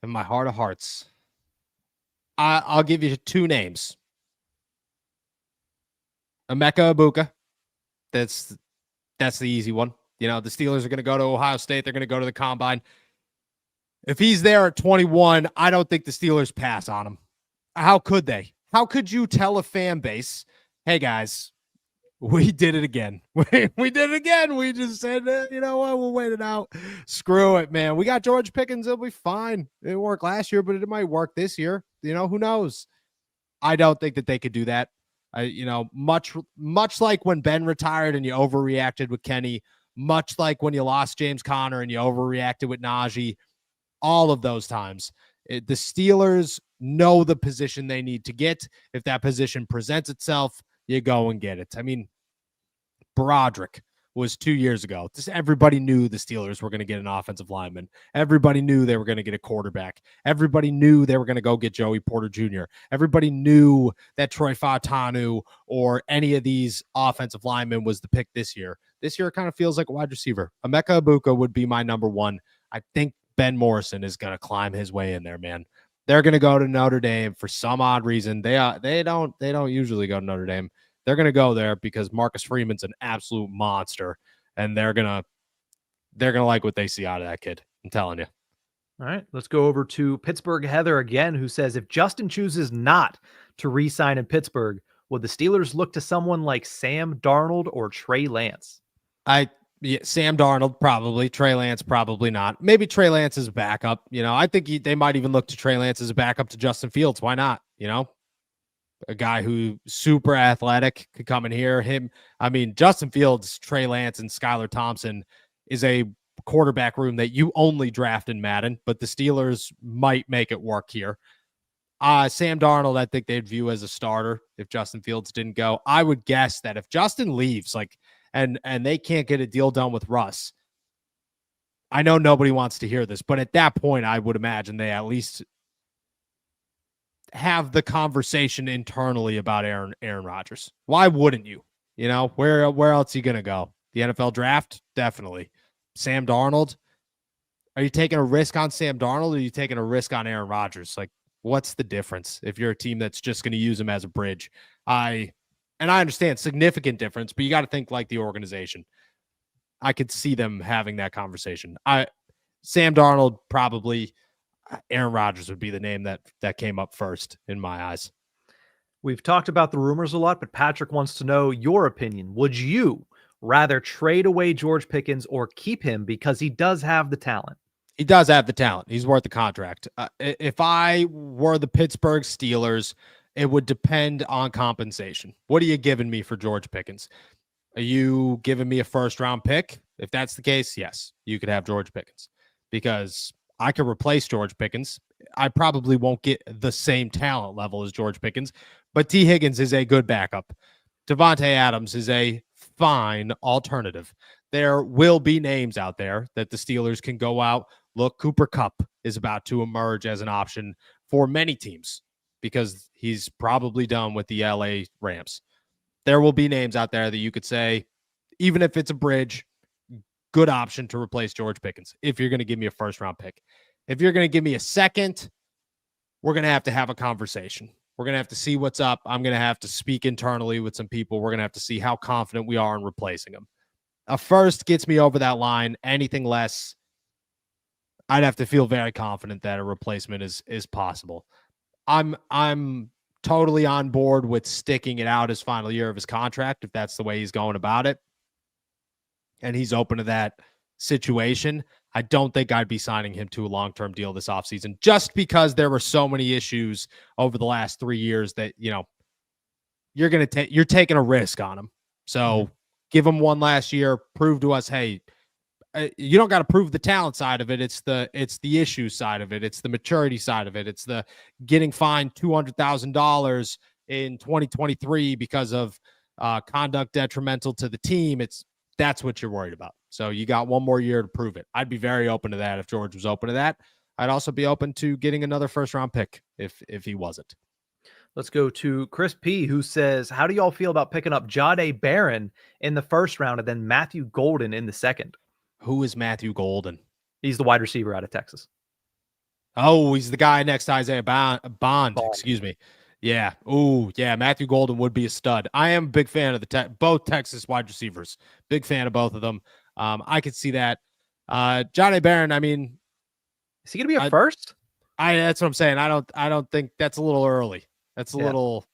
my heart of hearts, I'll give you 2 names. Emeka Egbuka. That's the easy one. You know, the Steelers are going to go to Ohio State. They're going to go to the combine. If he's there at 21, I don't think the Steelers pass on him. How could they? How could you tell a fan base, hey, guys, we did it again. We did it again. We just said, you know what, we'll wait it out. Screw it, man. We got George Pickens. It'll be fine. It didn't work last year, but it might work this year. You know, who knows? I don't think that they could do that. Much like when Ben retired and you overreacted with Kenny, much like when you lost James Conner and you overreacted with Najee, all of those times, the Steelers know the position they need to get. If that position presents itself, you go and get it. I mean, Broderick was 2 years ago. Everybody knew the Steelers were going to get an offensive lineman. Everybody knew they were going to get a quarterback. Everybody knew they were going to go get Joey Porter Jr. Everybody knew that Troy Fautanu or any of these offensive linemen was the pick this year. This year, it kind of feels like a wide receiver. Emeka Egbuka would be my number 1. I think Ben Morrison is going to climb his way in there, man. They're going to go to Notre Dame for some odd reason. They don't usually go to Notre Dame. They're going to go there because Marcus Freeman's an absolute monster, and they're going to like what they see out of that kid. I'm telling you. All right, let's go over to Pittsburgh Heather again, who says, if Justin chooses not to re-sign in Pittsburgh, would the Steelers look to someone like Sam Darnold or Trey Lance? Sam Darnold, probably. Trey Lance, probably not. Maybe Trey Lance is a backup. You know, I think they might even look to Trey Lance as a backup to Justin Fields. Why not? You know, a guy who super athletic could come in here. Justin Fields, Trey Lance, and Skylar Thompson is a quarterback room that you only draft in Madden, but the Steelers might make it work here. Sam Darnold, I think they'd view as a starter if Justin Fields didn't go. I would guess that if Justin leaves, and they can't get a deal done with Russ, I know nobody wants to hear this, but at that point, I would imagine they at least have the conversation internally about Aaron Rodgers. Why wouldn't you? You know, where else are you going to go? The NFL draft? Definitely. Sam Darnold? Are you taking a risk on Sam Darnold or are you taking a risk on Aaron Rodgers? Like, what's the difference if you're a team that's just going to use him as a bridge? I understand significant difference, but you got to think like the organization. I could see them having that conversation. Sam Darnold, probably. Aaron Rodgers would be the name that came up first in my eyes. We've talked about the rumors a lot, but Patrick wants to know your opinion. Would you rather trade away George Pickens or keep him because he does have the talent? He does have the talent. He's worth the contract. If I were the Pittsburgh Steelers, it would depend on compensation. What are you giving me for George Pickens? Are you giving me a first-round pick? If that's the case, yes, you could have George Pickens because I could replace George Pickens. I probably won't get the same talent level as George Pickens, but T. Higgins is a good backup. Devontae Adams is a fine alternative. There will be names out there that the Steelers can go out. Look, Cooper Kupp is about to emerge as an option for many teams because he's probably done with the LA Rams. There will be names out there that you could say, even if it's a bridge, good option to replace George Pickens if you're going to give me a first-round pick. If you're going to give me a second, we're going to have a conversation. We're going to have to see what's up. I'm going to have to speak internally with some people. We're going to have to see how confident we are in replacing him. A first gets me over that line. Anything less, I'd have to feel very confident that a replacement is possible. I'm totally on board with sticking it out his final year of his contract if that's the way he's going about it. And he's open to that situation. I don't think I'd be signing him to a long-term deal this offseason just because there were so many issues over the last 3 years that, you're taking a risk on him. So give him one last year, prove to us, hey, you don't got to prove the talent side of it. It's the issue side of it. It's the maturity side of it. It's the getting fined $200,000 in 2023 because of conduct detrimental to the team. That's what you're worried about. So you got one more year to prove it. I'd be very open to that if George was open to that. I'd also be open to getting another first-round pick if he wasn't. Let's go to Chris P., who says, how do y'all feel about picking up Jahdae Barron in the first round and then Matthew Golden in the second? Who is Matthew Golden? He's the wide receiver out of Texas. Oh, he's the guy next to Isaiah Bond. Excuse me. Yeah. Oh, yeah. Matthew Golden would be a stud. I am a big fan of both Texas wide receivers. Big fan of both of them. I could see that. Jahdae Barron, I mean, is he going to be a first? That's what I'm saying. I don't think that's a little early. That's a little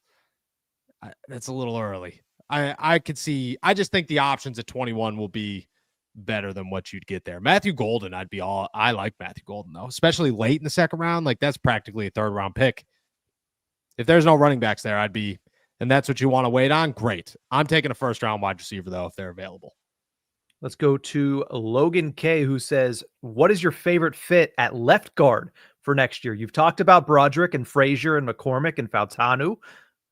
early. I could see. I just think the options at 21 will be better than what you'd get there. Matthew Golden, I like Matthew Golden though, especially late in the second round. Like that's practically a third round pick. If there's no running backs there, and that's what you want to wait on. Great. I'm taking a first round wide receiver though, if they're available. Let's go to Logan K., who says, what is your favorite fit at left guard for next year? You've talked about Broderick and Frazier and McCormick and Fautanu.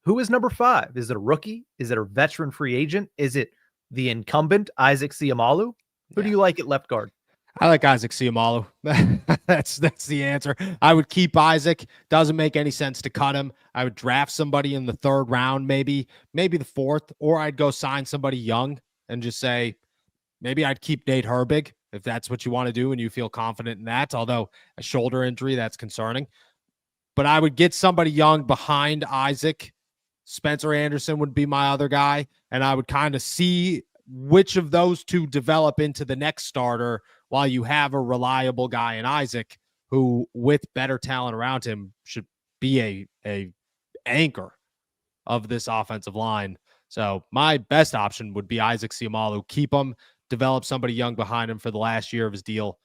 Who is number 5? Is it a rookie? Is it a veteran free agent? Is it the incumbent Isaac Seumalo? Who do you like at left guard? I like Isaac Seumalo. That's the answer. I would keep Isaac. Doesn't make any sense to cut him. I would draft somebody in the third round, maybe the fourth, or I'd go sign somebody young and just say, maybe I'd keep Nate Herbig if that's what you want to do and you feel confident in that, although a shoulder injury, that's concerning. But I would get somebody young behind Isaac. Spencer Anderson would be my other guy, and I would kind of see which of those two develop into the next starter while you have a reliable guy in Isaac who, with better talent around him, should be a anchor of this offensive line. So my best option would be Isaac Seumalo. Keep him, develop somebody young behind him for the last year of his deal,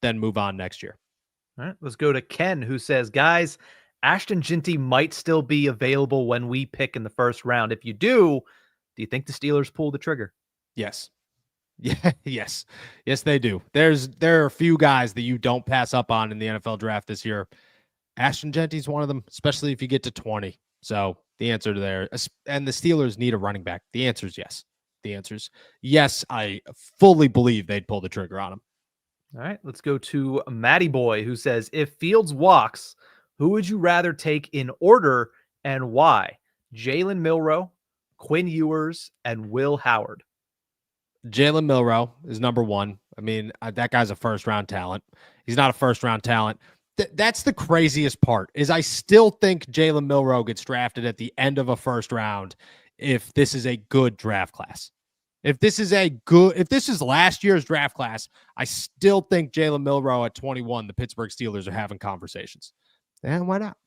then move on next year. All right, let's go to Ken, who says, guys, Ashton Ginty might still be available when we pick in the first round. If you do you think the Steelers pull the trigger? Yes. Yeah, yes, they do. There are a few guys that you don't pass up on in the NFL draft this year. Ashton Genty's one of them, especially if you get to 20. So the answer to there, and the Steelers need a running back. The answer is yes. The answer is yes. I fully believe they'd pull the trigger on him. All right, let's go to Matty Boy, who says, if Fields walks, who would you rather take in order and why? Jalen Milroe, Quinn Ewers, and Will Howard. Jalen Milroe is number 1. I mean, that guy's a first-round talent. He's not a first-round talent. That's the craziest part, is I still think Jalen Milroe gets drafted at the end of a first round if this is a good draft class. If this is last year's draft class, I still think Jalen Milroe at 21, the Pittsburgh Steelers are having conversations. And why not?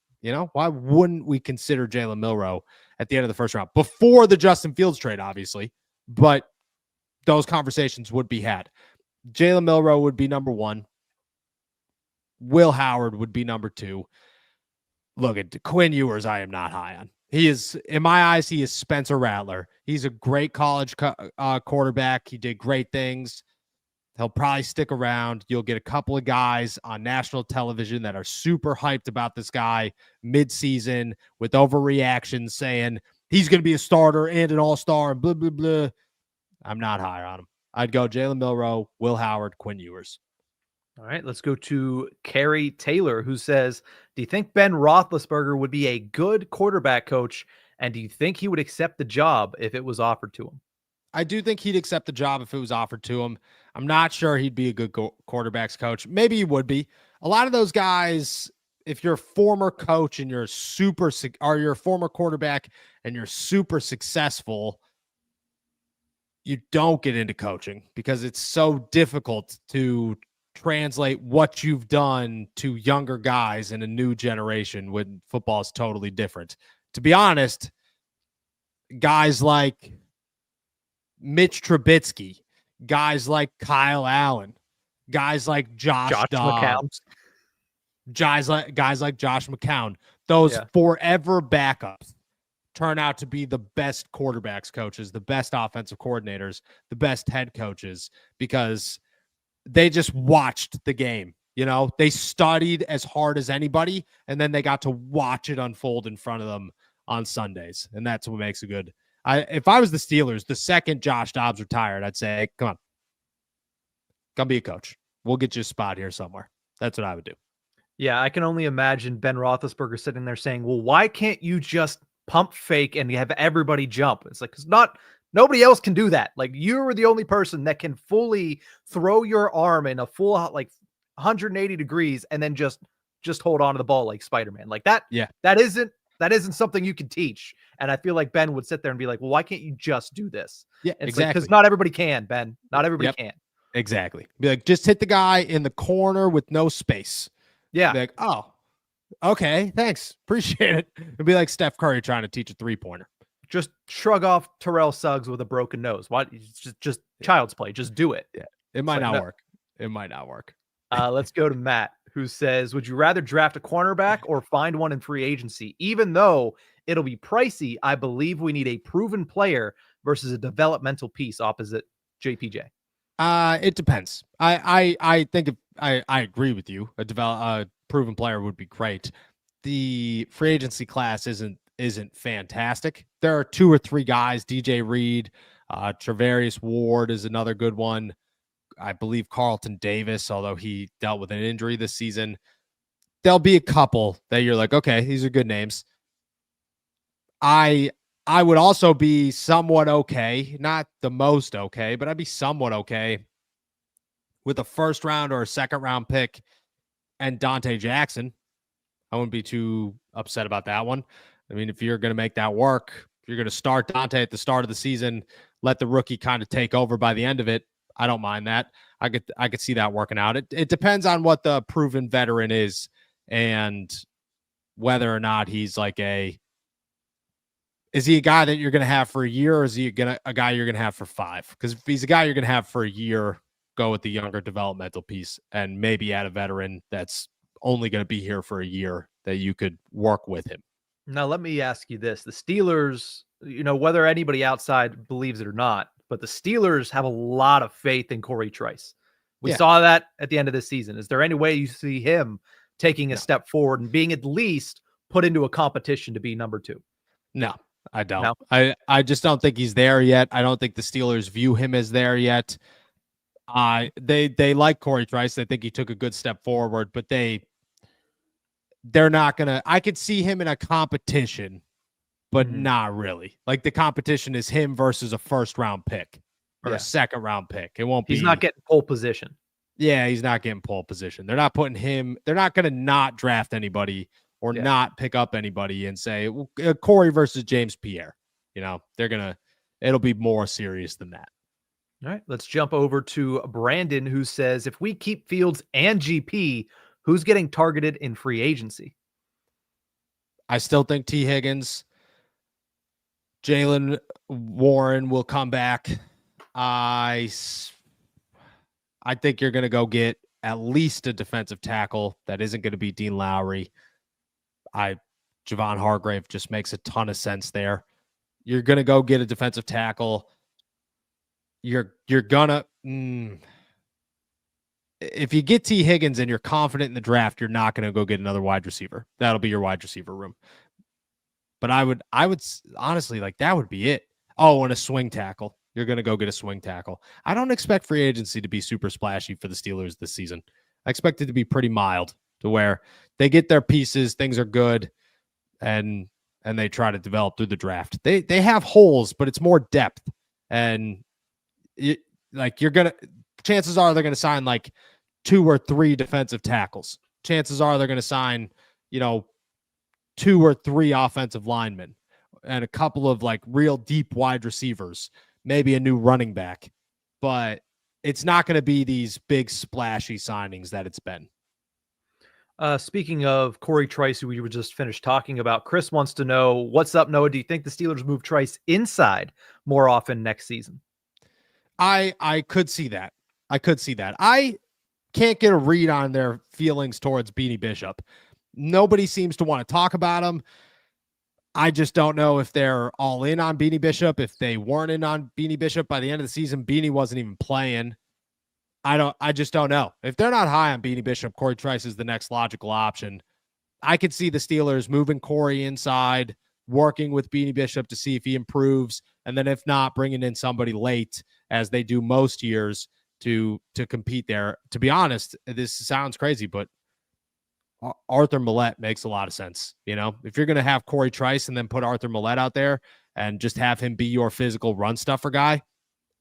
Why wouldn't we consider Jalen Milroe at the end of the first round before the Justin Fields trade, obviously, but those conversations would be had. Jalen Milroe would be number 1. Will Howard would be number 2. Look at Quinn Ewers. I am not high on. He is, in my eyes, he is Spencer Rattler. He's a great college quarterback. He did great things. He'll probably stick around. You'll get a couple of guys on national television that are super hyped about this guy mid-season with overreactions saying he's going to be a starter and an all-star and blah, blah, blah. I'm not high on him. I'd go Jalen Milroe, Will Howard, Quinn Ewers. All right, let's go to Carrie Taylor, who says, do you think Ben Roethlisberger would be a good quarterback coach, and do you think he would accept the job if it was offered to him? I do think he'd accept the job if it was offered to him. I'm not sure he'd be a good quarterbacks coach. Maybe he would be. A lot of those guys, if you're a former coach and you're you're a former quarterback and you're super successful, you don't get into coaching because it's so difficult to translate what you've done to younger guys in a new generation when football is totally different. To be honest, guys like Mitch Trubisky, guys like Kyle Allen, guys like Josh Dobbs, guys like Josh McCown, those forever backups turn out to be the best quarterbacks coaches, the best offensive coordinators, the best head coaches, because they just watched the game. They studied as hard as anybody, and then they got to watch it unfold in front of them on Sundays. And that's what makes it good. If I was the Steelers, the second Josh Dobbs retired, I'd say, come be a coach. We'll get you a spot here somewhere. That's what I would do. Yeah, I can only imagine Ben Roethlisberger sitting there saying, well, why can't you just pump fake and have everybody jump? It's like, because nobody else can do that. Like, you're the only person that can fully throw your arm in a full, 180 degrees and then just hold on to the ball like Spider-Man. Like that. Yeah. That isn't something you can teach. And I feel like Ben would sit there and be like, well, why can't you just do this? Yeah, exactly. Because not everybody can, Ben. Not everybody can. Exactly. Be like, just hit the guy in the corner with no space. Yeah. Be like, oh, okay, thanks. Appreciate it. It'd be like Steph Curry trying to teach a 3-pointer. Just shrug off Terrell Suggs with a broken nose. Why? Just child's play. Just do it. Yeah. It might not work. It might not work. Let's go to Matt, who says, would you rather draft a cornerback or find one in free agency? Even though it'll be pricey, I believe we need a proven player versus a developmental piece opposite JPJ. It depends. I think I agree with you. A proven player would be great. The free agency class isn't fantastic. There are 2 or 3 guys. DJ Reed, Travarius Ward is another good one. I believe Carlton Davis, although he dealt with an injury this season. There'll be a couple that you're like, okay, these are good names. I would also be somewhat okay, not the most okay, but I'd be somewhat okay with a first round or a second round pick and Dante Jackson. I wouldn't be too upset about that one. I mean, if you're going to make that work, if you're going to start Dante at the start of the season, let the rookie kind of take over by the end of it, I don't mind that. I could see that working out. It depends on what the proven veteran is and whether or not he's like is he a guy that you're going to have for a year, or is he a guy you're going to have for 5? Because if he's a guy you're going to have for a year, go with the younger developmental piece and maybe add a veteran that's only going to be here for a year that you could work with him. Now, let me ask you this. The Steelers, whether anybody outside believes it or not, but the Steelers have a lot of faith in Corey Trice. We saw that at the end of the season. Is there any way you see him taking a step forward and being at least put into a competition to be number 2? No, I don't. No. I just don't think he's there yet. I don't think the Steelers view him as there yet. They like Corey Trice. They think he took a good step forward, but they're not going to. I could see him in a competition, but not really. Like, the competition is him versus a first round pick or a second round pick. It won't be. He's not getting pole position. Yeah, he's not getting pole position. They're not putting him. They're not going to not draft anybody or not pick up anybody and say Corey versus James Pierre. It'll be more serious than that. All right, let's jump over to Brandon, who says, if we keep Fields and GP, who's getting targeted in free agency? I still think T. Higgins, Jalen Warren will come back. I think you're going to go get at least a defensive tackle. That isn't going to be Dean Lowry. Javon Hargrave just makes a ton of sense there. You're going to go get a defensive tackle. You're gonna if you get T. Higgins and you're confident in the draft, you're not going to go get another wide receiver. That'll be your wide receiver room. But I would honestly, like, that would be it. Oh, and a swing tackle. You're going to go get a swing tackle. I don't expect free agency to be super splashy for the Steelers this season. I expect it to be pretty mild, to where they get their pieces, things are good, and they try to develop through the draft. They have holes, but it's more depth. And chances are they're going to sign like 2 or 3 defensive tackles. Chances are they're going to sign, 2 or 3 offensive linemen and a couple of like real deep wide receivers, maybe a new running back. But it's not going to be these big splashy signings that it's been. Speaking of Corey Trice, who we were just finished talking about, Chris wants to know, what's up, Noah? Do you think the Steelers move Trice inside more often next season? I could see that. I can't get a read on their feelings towards Beanie Bishop. Nobody seems to want to talk about him. I just don't know if they're all in on Beanie Bishop. If they weren't in on Beanie Bishop by the end of the season, Beanie wasn't even playing. I just don't know. If they're not high on Beanie Bishop, Corey Trice is the next logical option. I could see the Steelers moving Corey inside, working with Beanie Bishop to see if he improves, and then if not, bringing in somebody late, as they do most years, to compete there. To be honest, this sounds crazy, but Arthur Millette makes a lot of sense. If you're going to have Corey Trice and then put Arthur Millette out there and just have him be your physical run stuffer guy,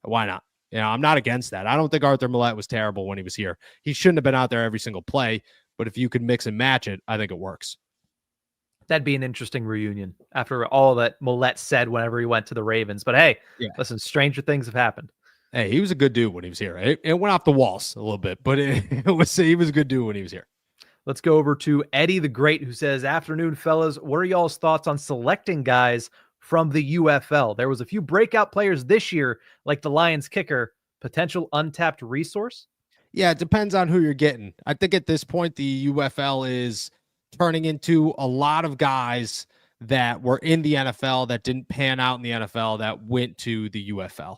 why not? I'm not against that. I don't think Arthur Millette was terrible when he was here. He shouldn't have been out there every single play, but if you could mix and match it, I think it works. That'd be an interesting reunion after all that Millette said whenever he went to the Ravens. But hey, Listen, stranger things have happened. Hey, he was a good dude when he was here. It went off the walls a little bit, but he was a good dude when he was here. Let's go over to Eddie the Great, who says, afternoon, fellas. What are y'all's thoughts on selecting guys from the UFL? There was a few breakout players this year, like the Lions kicker, potential untapped resource. Yeah, it depends on who you're getting. I think at this point, the UFL is turning into a lot of guys that were in the NFL that didn't pan out in the NFL that went to the UFL.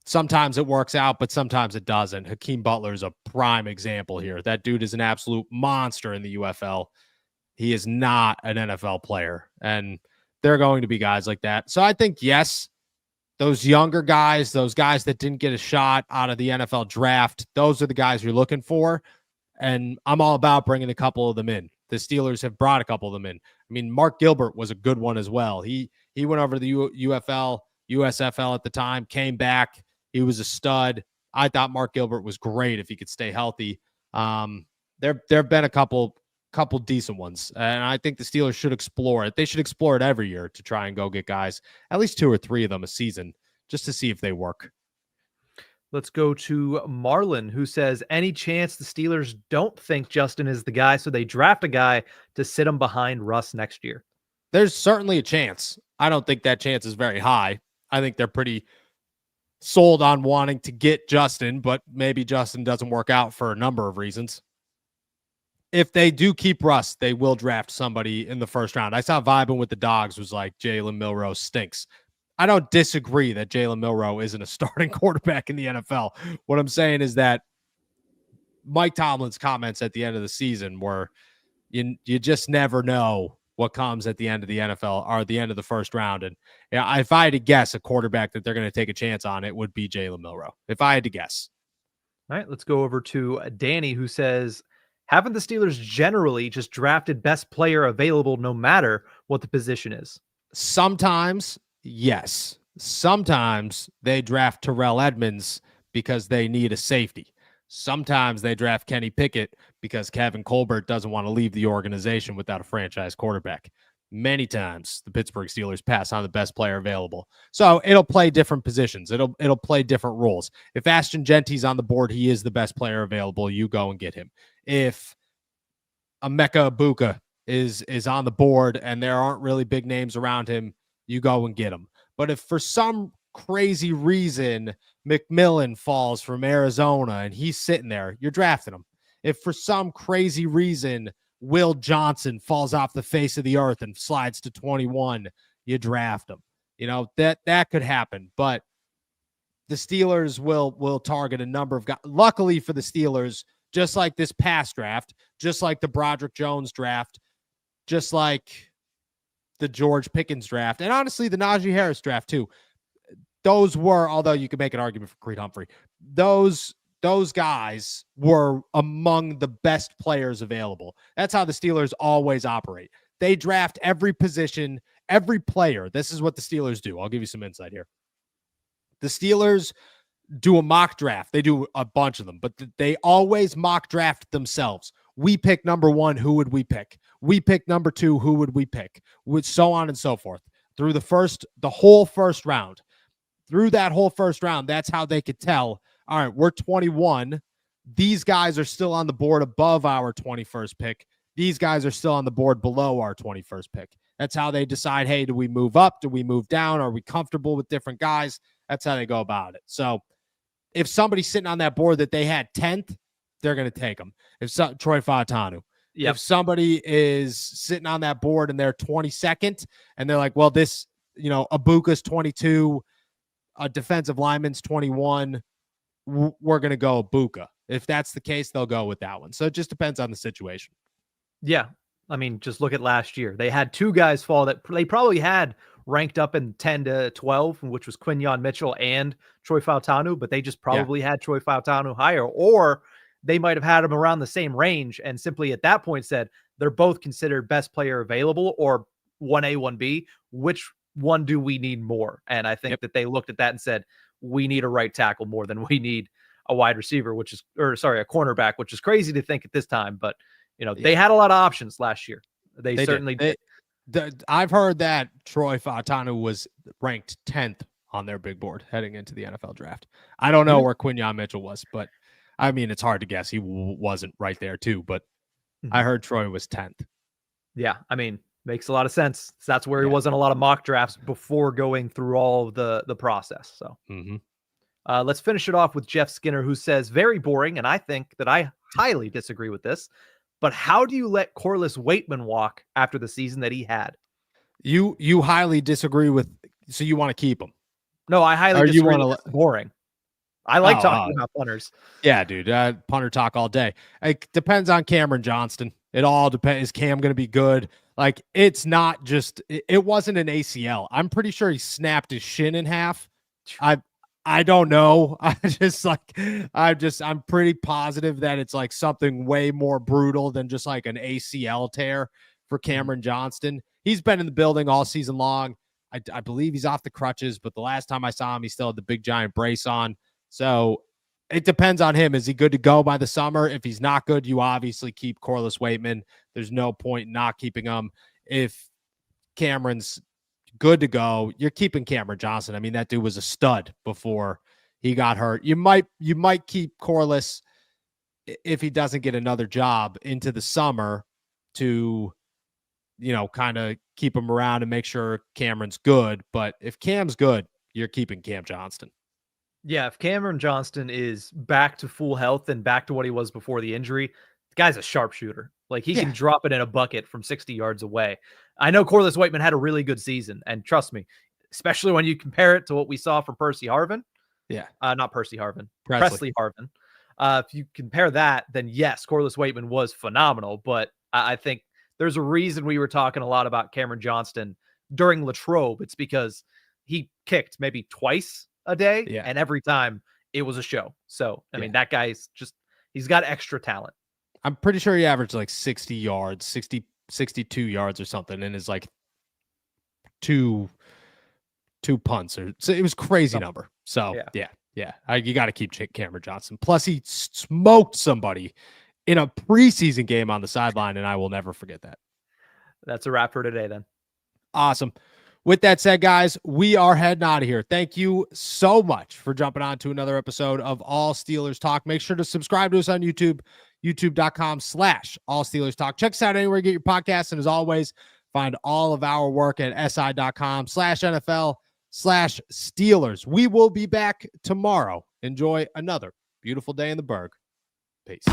Sometimes it works out, but sometimes it doesn't. Hakeem Butler is a prime example here. That dude is an absolute monster in the UFL. He is not an NFL player, and there are going to be guys like that. So I think, yes, those younger guys, those guys that didn't get a shot out of the NFL draft, those are the guys you're looking for, and I'm all about bringing a couple of them in. The Steelers have brought a couple of them in. I mean, Mark Gilbert was a good one as well. He went over to the UFL, USFL at the time, came back. He was a stud. I thought Mark Gilbert was great if he could stay healthy. There have been a couple decent ones, and I think the Steelers should explore it. They should explore it every year to try and go get guys, at least 2 or 3 of them a season, just to see if they work. Let's go to Marlon, who says, any chance the Steelers don't think Justin is the guy, so they draft a guy to sit him behind Russ next year? There's certainly a chance. I don't think that chance is very high. I think they're pretty sold on wanting to get Justin, but maybe Justin doesn't work out for a number of reasons. If they do keep Russ, they will draft somebody in the first round. I saw vibing with the Dogs was like, Jalen Milroe stinks. I don't disagree that Jalen Milroe isn't a starting quarterback in the NFL. What I'm saying is that Mike Tomlin's comments at the end of the season were, you just never know what comes at the end of the NFL or the end of the first round. And if I had to guess a quarterback that they're going to take a chance on, it would be Jalen Milroe, if I had to guess. All right, let's go over to Danny, who says, haven't the Steelers generally just drafted best player available no matter what the position is? Sometimes, yes. Sometimes they draft Terrell Edmonds because they need a safety. Sometimes they draft Kenny Pickett because Kevin Colbert doesn't want to leave the organization without a franchise quarterback. many times the Pittsburgh Steelers pass on the best player available. So it'll play different positions. It'll play different roles. If Ashton Genty's on the board, he is the best player available. You go and get him. If Emeka Ibuka is on the board and there aren't really big names around him, you go and get him. But if for some crazy reason McMillan falls from Arizona and he's sitting there, you're drafting him. If for some crazy reason Will Johnson falls off the face of the earth and slides to 21, you draft him. You know, that could happen, but the Steelers will target a number of guys. Luckily for the Steelers, just like this past draft, just like the Broderick Jones draft, just like the George Pickens draft, and honestly the Najee Harris draft too. Those were, although you could make an argument for Creed Humphrey, those guys were among the best players available. That's how the Steelers always operate. They draft every position, every player. This is what the Steelers do. I'll give you some insight here. The Steelers do a mock draft. They do a bunch of them, but they always mock draft themselves. We pick number 1, who would we pick? We pick number 2, who would we pick? With so on and so forth. Through the whole first round. Through that whole first round, that's how they could tell, all right, we're 21. These guys are still on the board above our 21st pick. These guys are still on the board below our 21st pick. That's how they decide, hey, do we move up? Do we move down? Are we comfortable with different guys? That's how they go about it. So if somebody's sitting on that board that they had 10th, they're going to take them. Troy Fautanu. Yep. If somebody is sitting on that board and they're 22nd and they're like, well, this, Ibuka's 22, a defensive lineman's 21, we're going to go Ibuka. If that's the case, they'll go with that one. So it just depends on the situation. Yeah. I mean, just look at last year. They had 2 guys fall that they probably had ranked up in 10 to 12, which was Quinyon Mitchell and Troy Fautanu, but they just probably had Troy Fautanu higher, or they might have had him around the same range and simply at that point said they're both considered best player available or 1A, 1B. Which one do we need more? And I think that they looked at that and said, we need a right tackle more than we need a wide receiver, a cornerback, which is crazy to think at this time. But, they had a lot of options last year. They certainly did. I've heard that Troy Fautanu was ranked 10th on their big board heading into the NFL draft. I don't know where Quinyon Mitchell was, but I mean, it's hard to guess. He wasn't right there too, but I heard Troy was 10th. Yeah. I mean, makes a lot of sense. That's where he was in a lot of mock drafts before going through all of the process. So let's finish it off with Jeff Skinner, who says, very boring. And I think that I highly disagree with this, but how do you let Corliss Waitman walk after the season that he had? You highly disagree with, so you want to keep him? No, I highly disagree with it's boring. I like talking about punters. Yeah, dude. Punter talk all day. It depends on Cameron Johnston. It all depends. Is Cam going to be good? Like, it's not just, it wasn't an ACL. I'm pretty sure he snapped his shin in half. I don't know. I'm pretty positive that it's like something way more brutal than just like an ACL tear for Cameron Johnston. He's been in the building all season long. I believe he's off the crutches, but the last time I saw him, he still had the big giant brace on. So it depends on him. Is he good to go by the summer? If he's not good, you obviously keep Corliss Waitman. There's no point in not keeping him. If Cameron's good to go, you're keeping Cameron Johnson. I mean, that dude was a stud before he got hurt. You might keep Corliss if he doesn't get another job into the summer to, kind of keep him around and make sure Cameron's good. But if Cam's good, you're keeping Cam Johnston. Yeah, if Cameron Johnston is back to full health and back to what he was before the injury, the guy's a sharpshooter. Like, he can drop it in a bucket from 60 yards away. I know Corliss Waitman had a really good season, and trust me, especially when you compare it to what we saw from Percy Harvin. Yeah. Not Percy Harvin. Presley Harvin. If you compare that, then yes, Corliss Waitman was phenomenal, but I think there's a reason we were talking a lot about Cameron Johnston during Latrobe. It's because he kicked maybe twice a day, and every time it was a show. So, I mean, that guy's he's got extra talent. I'm pretty sure he averaged like 60 yards, 62 yards or something, and is like two punts, or so it was crazy number. So you got to keep Cameron Johnson. Plus, he smoked somebody in a preseason game on the sideline, and I will never forget that. That's a wrap for today, then. Awesome. With that said, guys, we are heading out of here. Thank you so much for jumping on to another episode of All Steelers Talk. Make sure to subscribe to us on YouTube, youtube.com/All Steelers Talk. Check us out anywhere you get your podcasts. And as always, find all of our work at si.com/NFL/Steelers. We will be back tomorrow. Enjoy another beautiful day in the Berg. Peace.